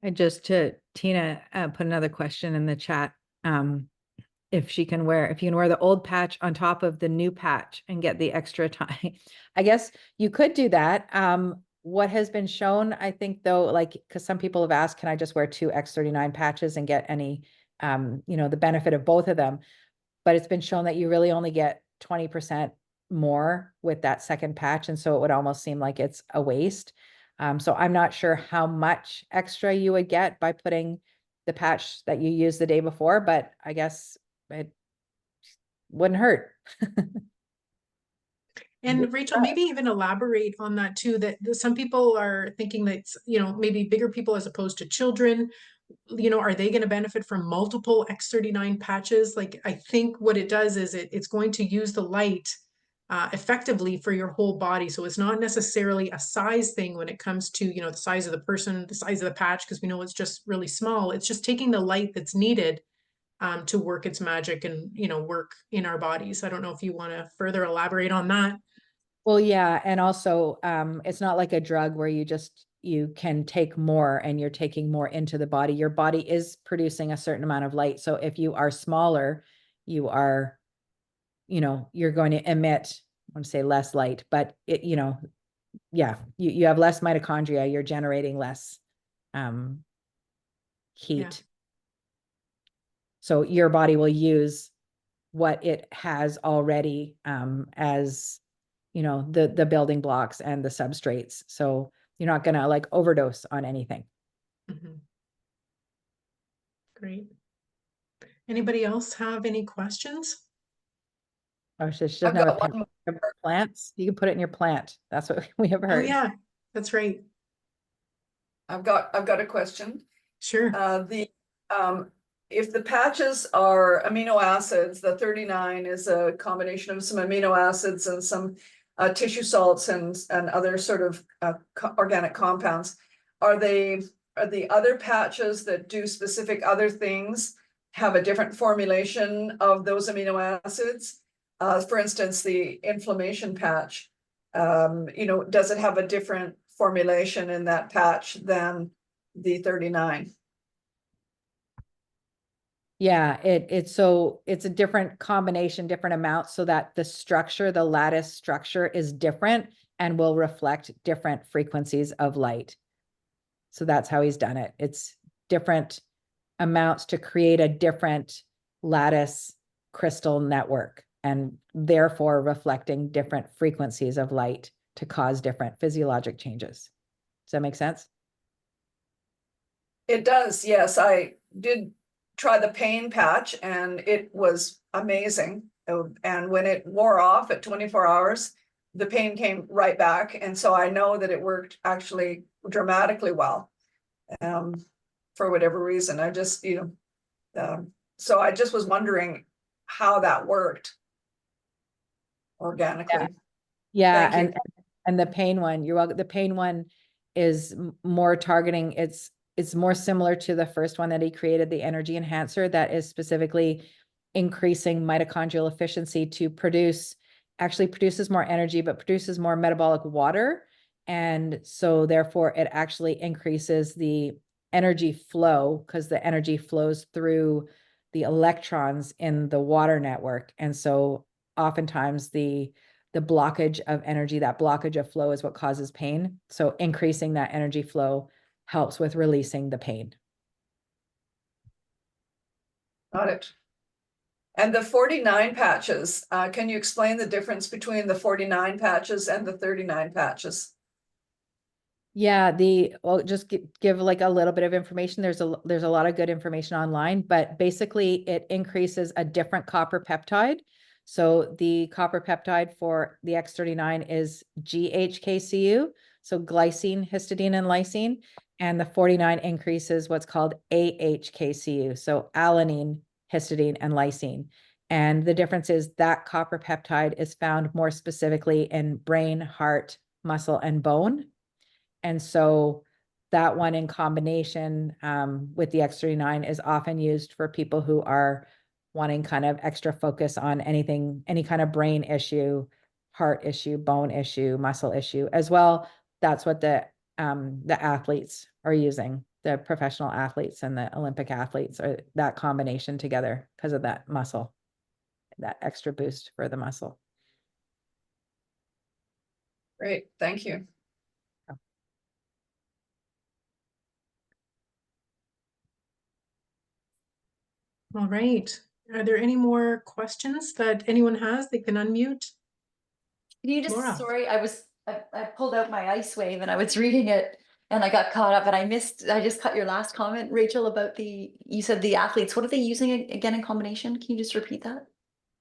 Speaker 2: I just to Tina put another question in the chat. If you can wear the old patch on top of the new patch and get the extra time. I guess you could do that. What has been shown, I think though, like, because some people have asked, can I just wear 2 X39 patches and get any, the benefit of both of them? But it's been shown that you really only get 20% more with that second patch. And so it would almost seem like it's a waste. So I'm not sure how much extra you would get by putting the patch that you used the day before, but I guess it wouldn't hurt.
Speaker 1: And Rachel, maybe even elaborate on that too, that some people are thinking that, maybe bigger people as opposed to children, are they going to benefit from multiple X39 patches? Like, I think what it does is it's going to use the light effectively for your whole body. So it's not necessarily a size thing when it comes to, the size of the person, the size of the patch, because we know it's just really small. It's just taking the light that's needed to work its magic and, work in our bodies. I don't know if you want to further elaborate on that.
Speaker 2: Well, yeah, and also it's not like a drug where you can take more and you're taking more into the body. Your body is producing a certain amount of light. So if you are smaller, you are, you're going to emit, I want to say less light, but yeah, you have less mitochondria, you're generating less heat.
Speaker 1: Yeah.
Speaker 2: So your body will use what it has already as the building blocks and the substrates. So you're not going to like overdose on anything.
Speaker 1: Mm-hmm. Great. Anybody else have any questions?
Speaker 2: Oh, she doesn't have plants. You can put it in your plant. That's what we have heard.
Speaker 1: Oh yeah, that's right.
Speaker 9: I've got a question.
Speaker 1: Sure.
Speaker 9: If the patches are amino acids, the 39 is a combination of some amino acids and some tissue salts and other sort of organic compounds. Are the other patches that do specific other things have a different formulation of those amino acids? For instance, the inflammation patch, does it have a different formulation in that patch than the 39?
Speaker 2: Yeah, it's a different combination, different amounts, so that the lattice structure is different and will reflect different frequencies of light. So that's how he's done it. It's different amounts to create a different lattice crystal network, and therefore reflecting different frequencies of light to cause different physiologic changes. Does that make sense?
Speaker 9: It does, yes. I did try the pain patch and it was amazing. And when it wore off at 24 hours, the pain came right back. And so I know that it worked actually dramatically well. For whatever reason, I just, so I just was wondering how that worked organically.
Speaker 2: Yeah, and the pain one, you're welcome. The pain one is more targeting. It's more similar to the first one that he created, the energy enhancer, that is specifically increasing mitochondrial efficiency to actually produces more energy, but produces more metabolic water. And so therefore it actually increases the energy flow, because the energy flows through the electrons in the water network. And so oftentimes the blockage of energy, that blockage of flow, is what causes pain. So increasing that energy flow helps with releasing the pain.
Speaker 9: Got it. And the 49 patches, can you explain the difference between the 49 patches and the 39 patches?
Speaker 2: Yeah, well, just give like a little bit of information. There's a lot of good information online, but basically it increases a different copper peptide. So the copper peptide for the X39 is GHKCU, so glycine, histidine, and lysine, and the 49 increases what's called AHKCU, so alanine, histidine, and lysine. And the difference is that copper peptide is found more specifically in brain, heart, muscle, and bone. And so that one in combination with the X39 is often used for people who are wanting kind of extra focus on any kind of brain issue, heart issue, bone issue, muscle issue as well. That's what the athletes are using, the professional athletes and the Olympic athletes, are that combination together because of that muscle, that extra boost for the muscle.
Speaker 9: Great, thank you.
Speaker 1: All right. Are there any more questions that anyone has? They can unmute.
Speaker 10: Can you just,
Speaker 1: Laura.
Speaker 10: sorry, I pulled out my ice wave and I was reading it and I got caught up and I just cut your last comment, Rachel, about you said the athletes. What are they using again in combination? Can you just repeat that?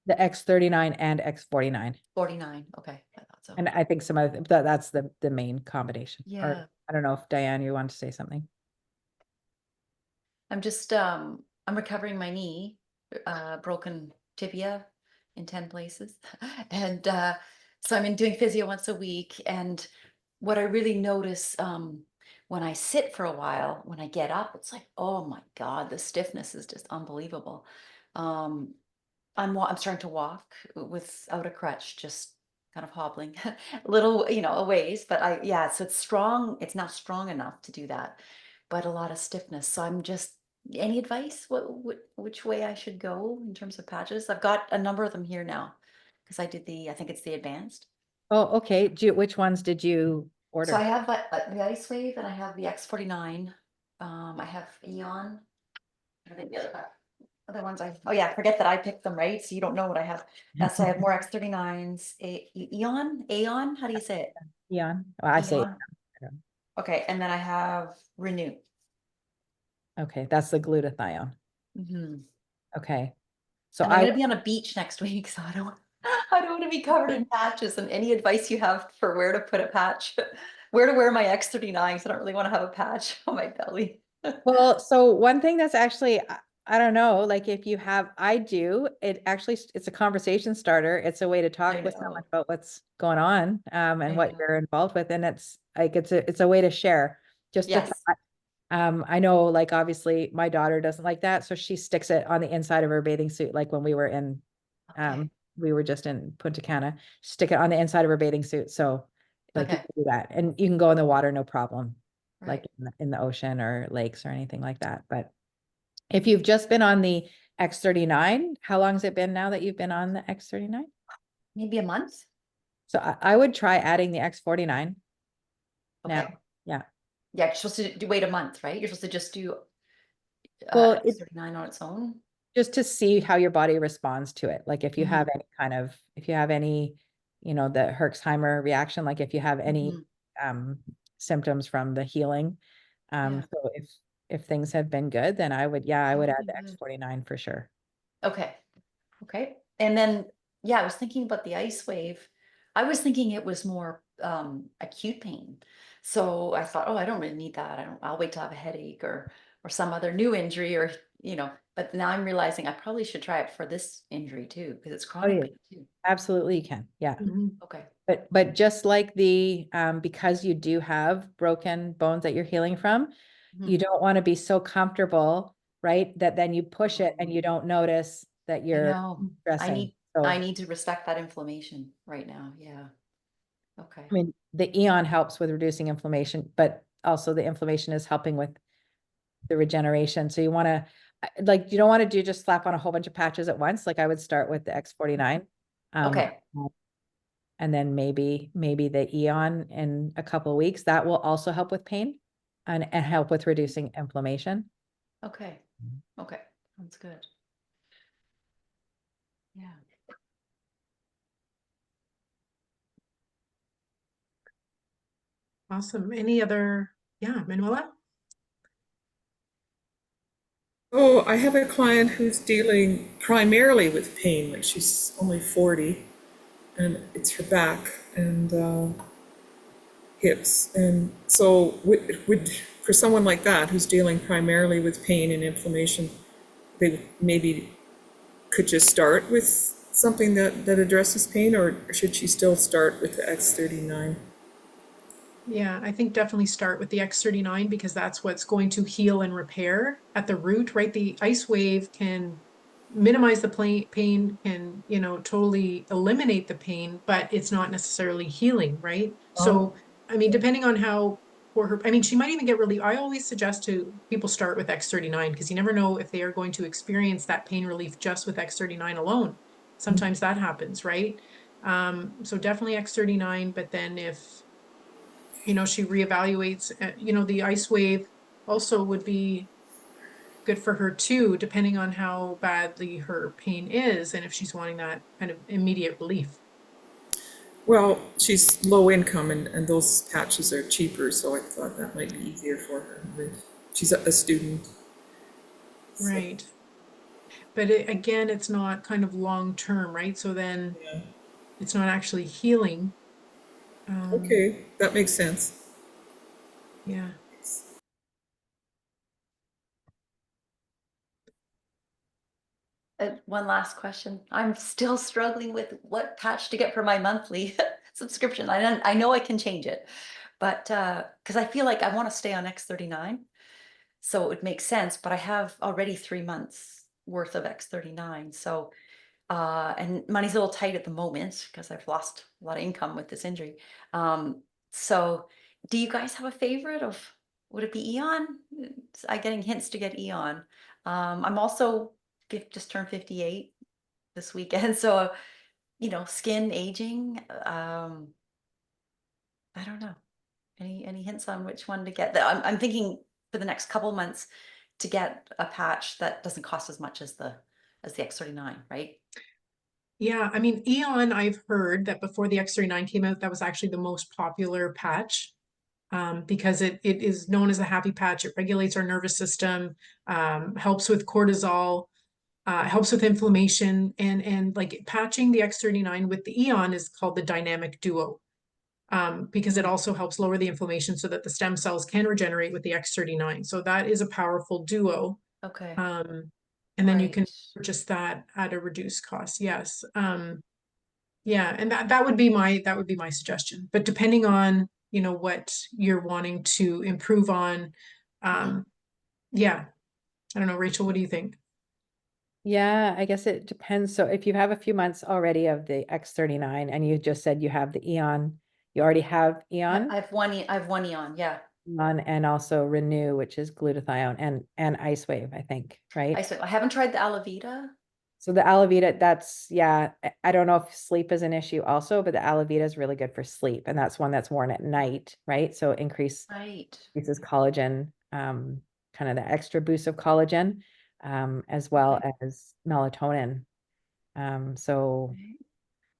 Speaker 2: The X39 and X49.
Speaker 10: 49. Okay. I thought so.
Speaker 2: And I think some other, that's the main combination.
Speaker 10: Yeah.
Speaker 2: Or, I don't know if Diane, you want to say something.
Speaker 10: I'm just, I'm recovering my knee, broken tibia in 10 places. And so I'm doing physio once a week. And what I really notice when I sit for a while, when I get up, it's like, oh my God, the stiffness is just unbelievable. I'm starting to walk without a crutch, just kind of hobbling a little, a ways, but yeah, so it's strong. It's not strong enough to do that, but a lot of stiffness. So I'm just, any advice? Which way I should go in terms of patches? I've got a number of them here now because I think it's the advanced.
Speaker 2: Oh, okay. Which ones did you
Speaker 10: So I
Speaker 2: order?
Speaker 10: have the Ice Wave and I have the X39. I have Eon. I think the other ones oh yeah, forget that I picked them, right? So you don't know what I have. So I have more X39s. Aeon, how do you say it?
Speaker 2: Eon. Oh, I say,
Speaker 10: Eon. Okay, and then I have Renew.
Speaker 2: okay, that's the glutathione.
Speaker 10: Mhm.
Speaker 2: Okay. So
Speaker 10: And I'm gonna be on a beach next week, so I don't want to be covered in patches. And any advice you have for where to put a patch, where to wear my X39, because I don't really want to have a patch on my belly.
Speaker 2: well, so one thing that's actually, I don't know, like if you have, it's a conversation starter. It's a way to talk with someone about what's going on, and what you're involved with. And it's like, it's a way to share. Just the
Speaker 10: Yes.
Speaker 2: thought. I know, like, obviously my daughter doesn't like that. So she sticks it on the inside of her bathing suit. Like when we were
Speaker 10: Okay.
Speaker 2: we were just in Punta Cana, stick it on the inside of her bathing suit. So like you
Speaker 10: Okay.
Speaker 2: can do that, and you can go in the water, no problem, like
Speaker 10: Right.
Speaker 2: in the ocean or lakes or anything like that. But if you've just been on the X39, how long has it been now that you've been on the X39?
Speaker 10: Maybe a month.
Speaker 2: So I would try adding the X49 now.
Speaker 10: Okay.
Speaker 2: Yeah.
Speaker 10: Yeah, you're supposed to wait a month, right? You're supposed to just do
Speaker 2: Well,
Speaker 10: X39 on its own.
Speaker 2: just to see how your body responds to it. Like if you have
Speaker 10: Mhm.
Speaker 2: if you have any, the Herxheimer reaction, like if you have any symptoms from the healing.
Speaker 10: Yeah.
Speaker 2: So if things have been good, then I would add
Speaker 10: Okay,
Speaker 2: the
Speaker 10: good.
Speaker 2: X49 for sure.
Speaker 10: Okay. Okay. And then, yeah, I was thinking about the Ice Wave. I was thinking it was more acute pain. So I thought, oh, I don't really need that. I'll wait till I have a headache or some other new injury or, but now I'm realizing I probably should try it for this injury too, because it's
Speaker 2: Oh
Speaker 10: chronic
Speaker 2: yeah,
Speaker 10: pain too.
Speaker 2: absolutely you can. Yeah.
Speaker 10: Okay.
Speaker 2: But just like because you do have broken bones that you're healing from, you don't want to be so comfortable, right? That then you push it and you don't notice that
Speaker 10: I
Speaker 2: you're
Speaker 10: know.
Speaker 2: stressing.
Speaker 10: I
Speaker 2: So,
Speaker 10: need to respect that inflammation right now. Yeah. Okay.
Speaker 2: I mean, the Eon helps with reducing inflammation, but also the inflammation is helping with the regeneration. So you want to, you don't want to just slap on a whole bunch of patches at once. Like I would start with the X49.
Speaker 10: Okay.
Speaker 2: And then maybe the Eon in a couple of weeks. That will also help with pain and help with reducing inflammation.
Speaker 10: Okay. Okay. Sounds good. Yeah.
Speaker 1: Awesome. Any other, Manuela?
Speaker 8: Oh, I have a client who's dealing primarily with pain. Like she's only 40, and it's her back and hips. And so, would for someone like that who's dealing primarily with pain and inflammation, they maybe could just start with something that addresses pain, or should she still start with the X39?
Speaker 1: Yeah, I think definitely start with the X39 because that's what's going to heal and repair at the root, right? The ice wave can minimize the pain, can, totally eliminate the pain, but it's not necessarily healing, right? So, I mean, depending on how poor her, I mean, she might even get really, I always suggest to people start with X39 because you never know if they are going to experience that pain relief just with X39 alone. Sometimes that happens, right? So definitely X39, but then if she reevaluates, the ice wave also would be good for her too, depending on how badly her pain is and if she's wanting that kind of immediate relief.
Speaker 8: Well, she's low income and those patches are cheaper, so I thought that might be easier for her. She's a student.
Speaker 1: Right. But again, it's not kind of long term, right? So then it's not actually healing.
Speaker 8: Okay, that makes sense.
Speaker 1: Yeah.
Speaker 10: One last question. I'm still struggling with what patch to get for my monthly subscription. I know I can change it, but because I feel like I want to stay on X39, so it would make sense. But I have already 3 months worth of X39. So, and money's a little tight at the moment because I've lost a lot of income with this injury. So do you guys have a favorite of, would it be Eon? I'm getting hints to get Eon. I'm also just turned 58 this weekend. So, you know, skin aging, I don't know. Any hints on which one to get? I'm thinking for the next couple months to get a patch that doesn't cost as much as the X39, right?
Speaker 1: Yeah, I mean, Eon, I've heard that before the X39 came out, that was actually the most popular patch, because it is known as a happy patch. It regulates our nervous system, helps with cortisol, helps with inflammation, and like patching the X39 with the Eon is called the dynamic duo, because it also helps lower the inflammation so that the stem cells can regenerate with the X39. So that is a powerful duo.
Speaker 10: Okay.
Speaker 1: And then you can
Speaker 10: Right.
Speaker 1: purchase that at a reduced cost. Yes. Yeah, and that would be my suggestion. But depending on, you know, what you're wanting to improve on, yeah. I don't know, Rachel, what do you think?
Speaker 2: Yeah, I guess it depends. So if you have a few months already of the X39 and you just said you have the Eon, you already have Eon,
Speaker 10: I have one Eon, yeah.
Speaker 2: and also Renew, which is glutathione, and Ice Wave, I think, right?
Speaker 10: I haven't tried the Alavita.
Speaker 2: So the Alavita, that's, yeah, I don't know if sleep is an issue also, but the Alavita is really good for sleep. And that's one that's worn at night, right? So increases collagen, kind of the extra boost of collagen, as well as melatonin. So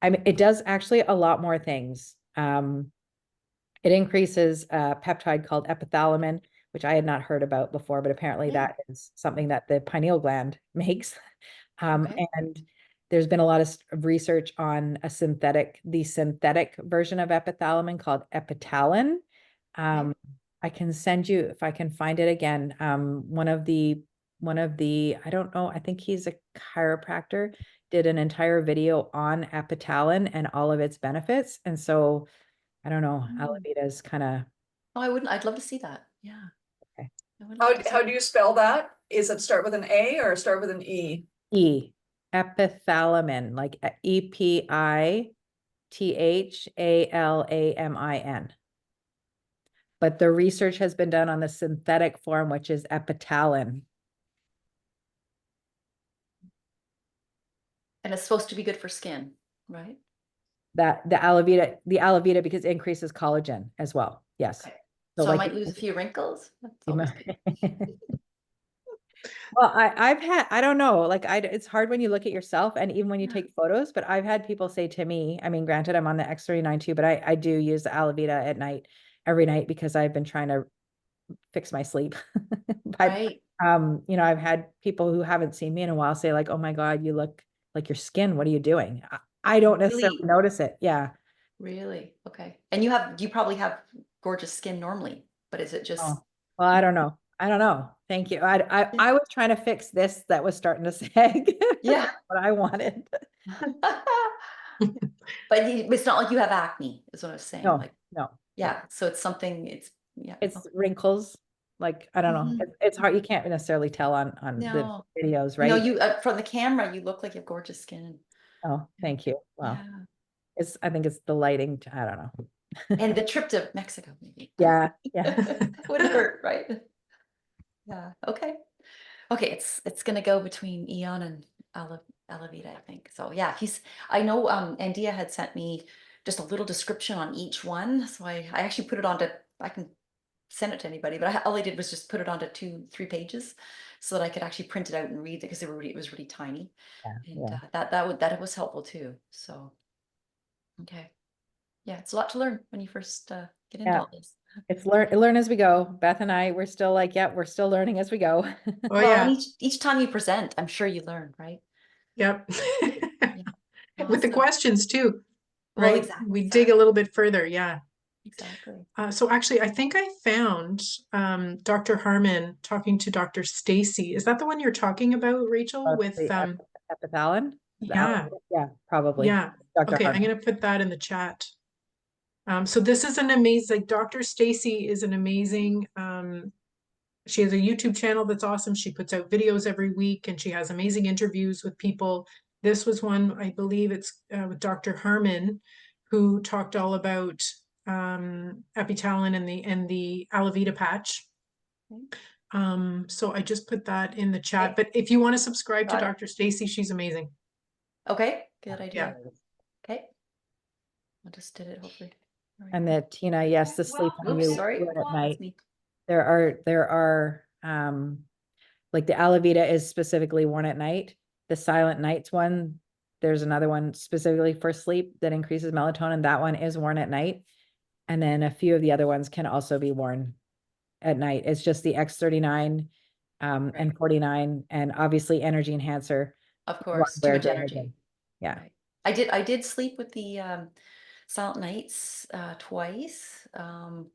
Speaker 2: I mean, it does actually a lot more things. It increases a peptide called epithalamin, which I had not heard about before, but apparently that is something that the pineal gland makes. And there's been a lot of research on the synthetic version of epithalamin called epitalin. I can send you, if I can find it again, one of the, I don't know, I think he's a chiropractor, did an entire video on epitalin and all of its benefits. And so, I don't know, Alavita is kind of.
Speaker 10: Oh, I'd love to see that. Yeah.
Speaker 2: Okay.
Speaker 9: How do you spell that? Is it start with an A or start with an E?
Speaker 2: E, epithalamin, like Epithalamin. But the research has been done on the synthetic form, which is epitalin.
Speaker 10: And it's supposed to be good for skin, right?
Speaker 2: That the Alavita because it increases collagen as well. Yes.
Speaker 10: Okay.
Speaker 2: So
Speaker 10: I
Speaker 2: like,
Speaker 10: might lose a few wrinkles. That's always good.
Speaker 2: Well, I've had, I don't know, like it's hard when you look at yourself and even when you take photos, but I've had people say to me, I mean, granted, I'm on the X39 too, but I do use the Alavita at night, every night, because I've been trying to fix my sleep. But, you know, I've had people who haven't seen me in a while say like, oh my God, you look like your skin. What are you doing? I don't necessarily notice it. Yeah.
Speaker 10: Really? Okay. And you probably have gorgeous skin normally, but is it just?
Speaker 2: Oh, well, I don't know. Thank you. I was trying to fix this that was starting to sag.
Speaker 10: Yeah.
Speaker 2: What I wanted.
Speaker 10: But it's not like you have acne, is what I was saying.
Speaker 2: No,
Speaker 10: like,
Speaker 2: no.
Speaker 10: Yeah. So it's something,
Speaker 2: It's wrinkles. Like, I don't know. It's hard. You can't necessarily tell on the videos, right?
Speaker 10: No, you from the camera, you look like you have gorgeous skin.
Speaker 2: Oh, thank you. Well, I think it's the lighting. I don't know.
Speaker 10: And the trip to Mexico, maybe.
Speaker 2: Yeah.
Speaker 10: Would hurt, right? Yeah. Okay. It's gonna go between Eon and Alavita, I think. So yeah, I know Andia had sent me just a little description on each one. So I actually put it onto, I can send it to anybody, but all I did was just put it onto 2-3 pages so that I could actually print it out and read it because it was really tiny. And that was helpful too. So okay. Yeah, it's a lot to learn when you first get into all this.
Speaker 2: It's learn as we go. Beth and I, we're still like, we're still learning as we go.
Speaker 10: And each time you present, I'm sure you learn, right?
Speaker 1: Yep. With the questions too,
Speaker 10: Well,
Speaker 1: right?
Speaker 10: exactly.
Speaker 1: We dig a little bit further. Yeah.
Speaker 10: Exactly.
Speaker 1: So actually, I think I found Dr. Harmon talking to Dr. Stacy. Is that the one you're talking about, Rachel? With
Speaker 2: epithalamin?
Speaker 1: Yeah.
Speaker 2: Yeah, probably.
Speaker 1: Yeah.
Speaker 2: Dr.
Speaker 1: Okay,
Speaker 2: Harmon.
Speaker 1: I'm going to put that in the chat. So this is an amazing, like Dr. Stacy is an amazing She has a YouTube channel that's awesome. She puts out videos every week and she has amazing interviews with people. This was one, I believe it's with Dr. Harmon, who talked all about epitalin and the Alavita patch. So I just put that in the chat, but if you want to subscribe to
Speaker 10: Got it.
Speaker 1: Dr. Stacy, she's amazing.
Speaker 10: Okay, good idea.
Speaker 1: Yeah.
Speaker 10: Okay. I just did it, hopefully. All right.
Speaker 2: And that Tina, yes, the sleep when
Speaker 10: Oops,
Speaker 2: you
Speaker 10: sorry.
Speaker 2: do it at
Speaker 10: That's
Speaker 2: night.
Speaker 10: me.
Speaker 2: There are like the Alavita is specifically worn at night. The Silent Nights one, there's another one specifically for sleep that increases melatonin. That one is worn at night. And then a few of the other ones can also be worn at night. It's just the X39 and 49 and obviously Energy Enhancer.
Speaker 10: Of
Speaker 2: you
Speaker 10: course,
Speaker 2: wanna
Speaker 10: too
Speaker 2: wear
Speaker 10: much
Speaker 2: during the
Speaker 10: energy.
Speaker 2: day. Yeah.
Speaker 10: Right. I did sleep with the Silent Nights twice. And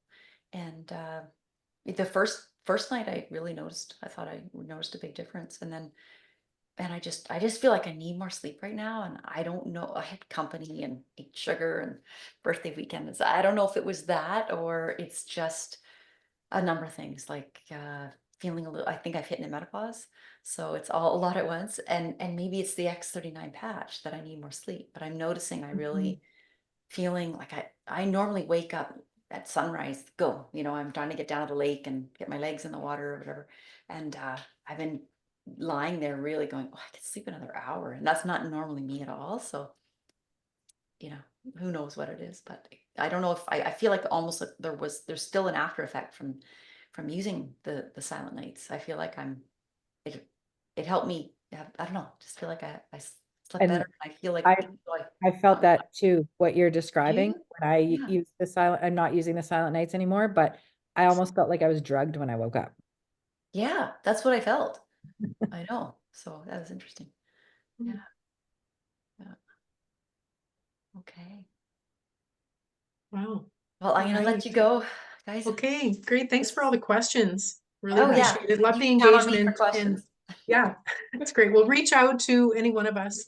Speaker 10: the first night I really noticed, I thought I noticed a big difference. And I just feel like I need more sleep right now. And I don't know, I had company and ate sugar and birthday weekend. So I don't know if it was that or it's just a number of things like feeling a little, I think I've hit menopause. So it's all a lot at once. And maybe it's the X39 patch that I need more sleep, but I'm noticing I really feeling like I normally wake up at sunrise, go, I'm trying to get down to the lake and get my legs in the water or whatever. And I've been lying there really going, oh, I could sleep another hour. And that's not normally me at all. So, who knows what it is, but I don't know if I feel like almost like there's still an after effect from using the Silent Nights. I feel like it helped me. I don't know, just feel like I slept
Speaker 2: And
Speaker 10: better. I feel like
Speaker 2: I felt that too, what you're describing.
Speaker 10: You?
Speaker 2: When I
Speaker 10: Yeah.
Speaker 2: use the silent, I'm not using the Silent Nights anymore, but I almost felt like I was drugged when I woke up.
Speaker 10: Yeah, that's what I felt. I know. So that was interesting. Yeah. Yeah. Okay.
Speaker 1: Wow.
Speaker 10: Well, I'm gonna let you go, guys.
Speaker 1: Okay, great. Thanks for all the questions. Really
Speaker 10: Oh, yeah.
Speaker 1: appreciate it. Love the
Speaker 10: You can count on me for
Speaker 1: engagement and
Speaker 10: questions.
Speaker 1: yeah, that's great. We'll reach out to any one of us.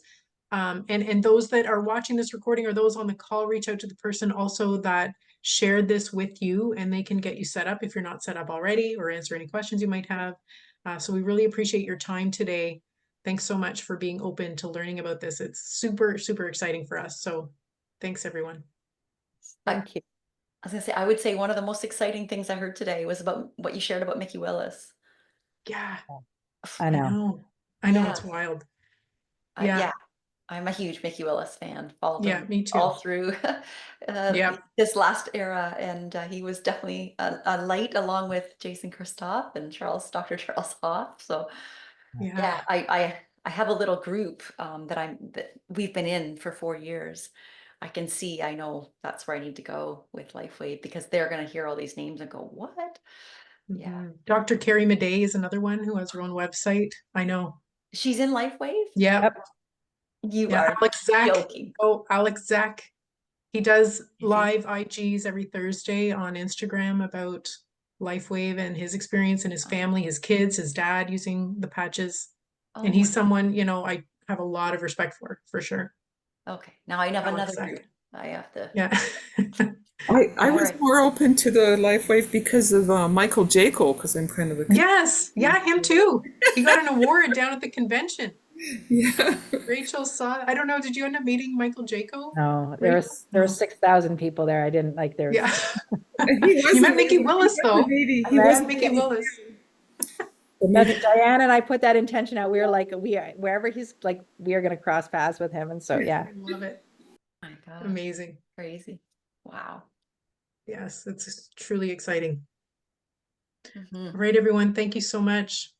Speaker 1: And those that are watching this recording or those on the call, reach out to the person also that shared this with you and they can get you set up if you're not set up already or answer any questions you might have. So we really appreciate your time today. Thanks so much for being open to learning about this. It's super, super exciting for us. So thanks everyone.
Speaker 2: Thank you.
Speaker 10: I was gonna say, I would say one of the most exciting things I heard today was about what you shared about Mickey Willis.
Speaker 1: Yeah,
Speaker 2: I know.
Speaker 1: I know
Speaker 10: Yeah.
Speaker 1: it's wild.
Speaker 10: Yeah, I'm a huge Mickey Willis fan. Followed
Speaker 1: Yeah,
Speaker 10: him
Speaker 1: me too.
Speaker 10: all through
Speaker 1: Yeah.
Speaker 10: this last era, and he was definitely a light along with Jason Christoph and Dr. Charles Hoff. So yeah, I have a little group that we've been in for 4 years. I know that's where I need to go with LifeWave because they're going to hear all these names and go, what? Yeah.
Speaker 1: Dr. Carrie Madej is another one who has her own website. I know.
Speaker 10: She's in LifeWave?
Speaker 1: Yep.
Speaker 10: You
Speaker 1: Yeah,
Speaker 10: are
Speaker 1: Alex Zach.
Speaker 10: joking.
Speaker 1: Oh, Alex Zach. He does live IGs every Thursday on Instagram about LifeWave and his experience and his family, his kids, his dad using the patches. And he's someone, I have a lot of respect for sure.
Speaker 10: Okay, now I have
Speaker 1: Alex
Speaker 10: another
Speaker 1: Zach.
Speaker 10: group. I have to.
Speaker 1: Yeah.
Speaker 8: I was more open to the LifeWave because of Michael Jaco, because I'm kind of a
Speaker 1: Yes, yeah, him too. He got an award down at the convention.
Speaker 8: Yeah.
Speaker 1: Rachel saw. I don't know. Did you end up meeting Michael Jaco?
Speaker 2: No, there were 6,000 people there. I didn't like there.
Speaker 1: Yeah. You met Mickey Willis though.
Speaker 8: He
Speaker 1: was Mickey Willis.
Speaker 2: Diane and I put that intention out. We were like, wherever he's like, we are going to cross paths with him. And so, yeah.
Speaker 1: I love it.
Speaker 10: Oh my gosh.
Speaker 1: Amazing.
Speaker 10: Crazy. Wow.
Speaker 1: Yes, it's truly exciting.
Speaker 10: Mm-hmm.
Speaker 1: All right, everyone. Thank you so much.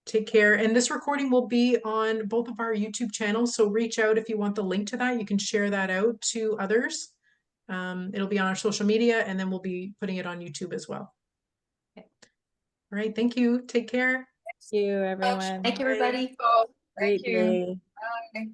Speaker 1: Take care. And this recording will be on both of our YouTube channels. So reach out if you want the link to that. You can share that out to others. It'll be on our social media and then we'll be putting it on YouTube as well.
Speaker 10: Okay.
Speaker 1: All right. Thank you. Take care.
Speaker 2: Thank you, everyone.
Speaker 10: Thank you, everybody.
Speaker 7: Thank you.
Speaker 2: Great day.
Speaker 7: Bye.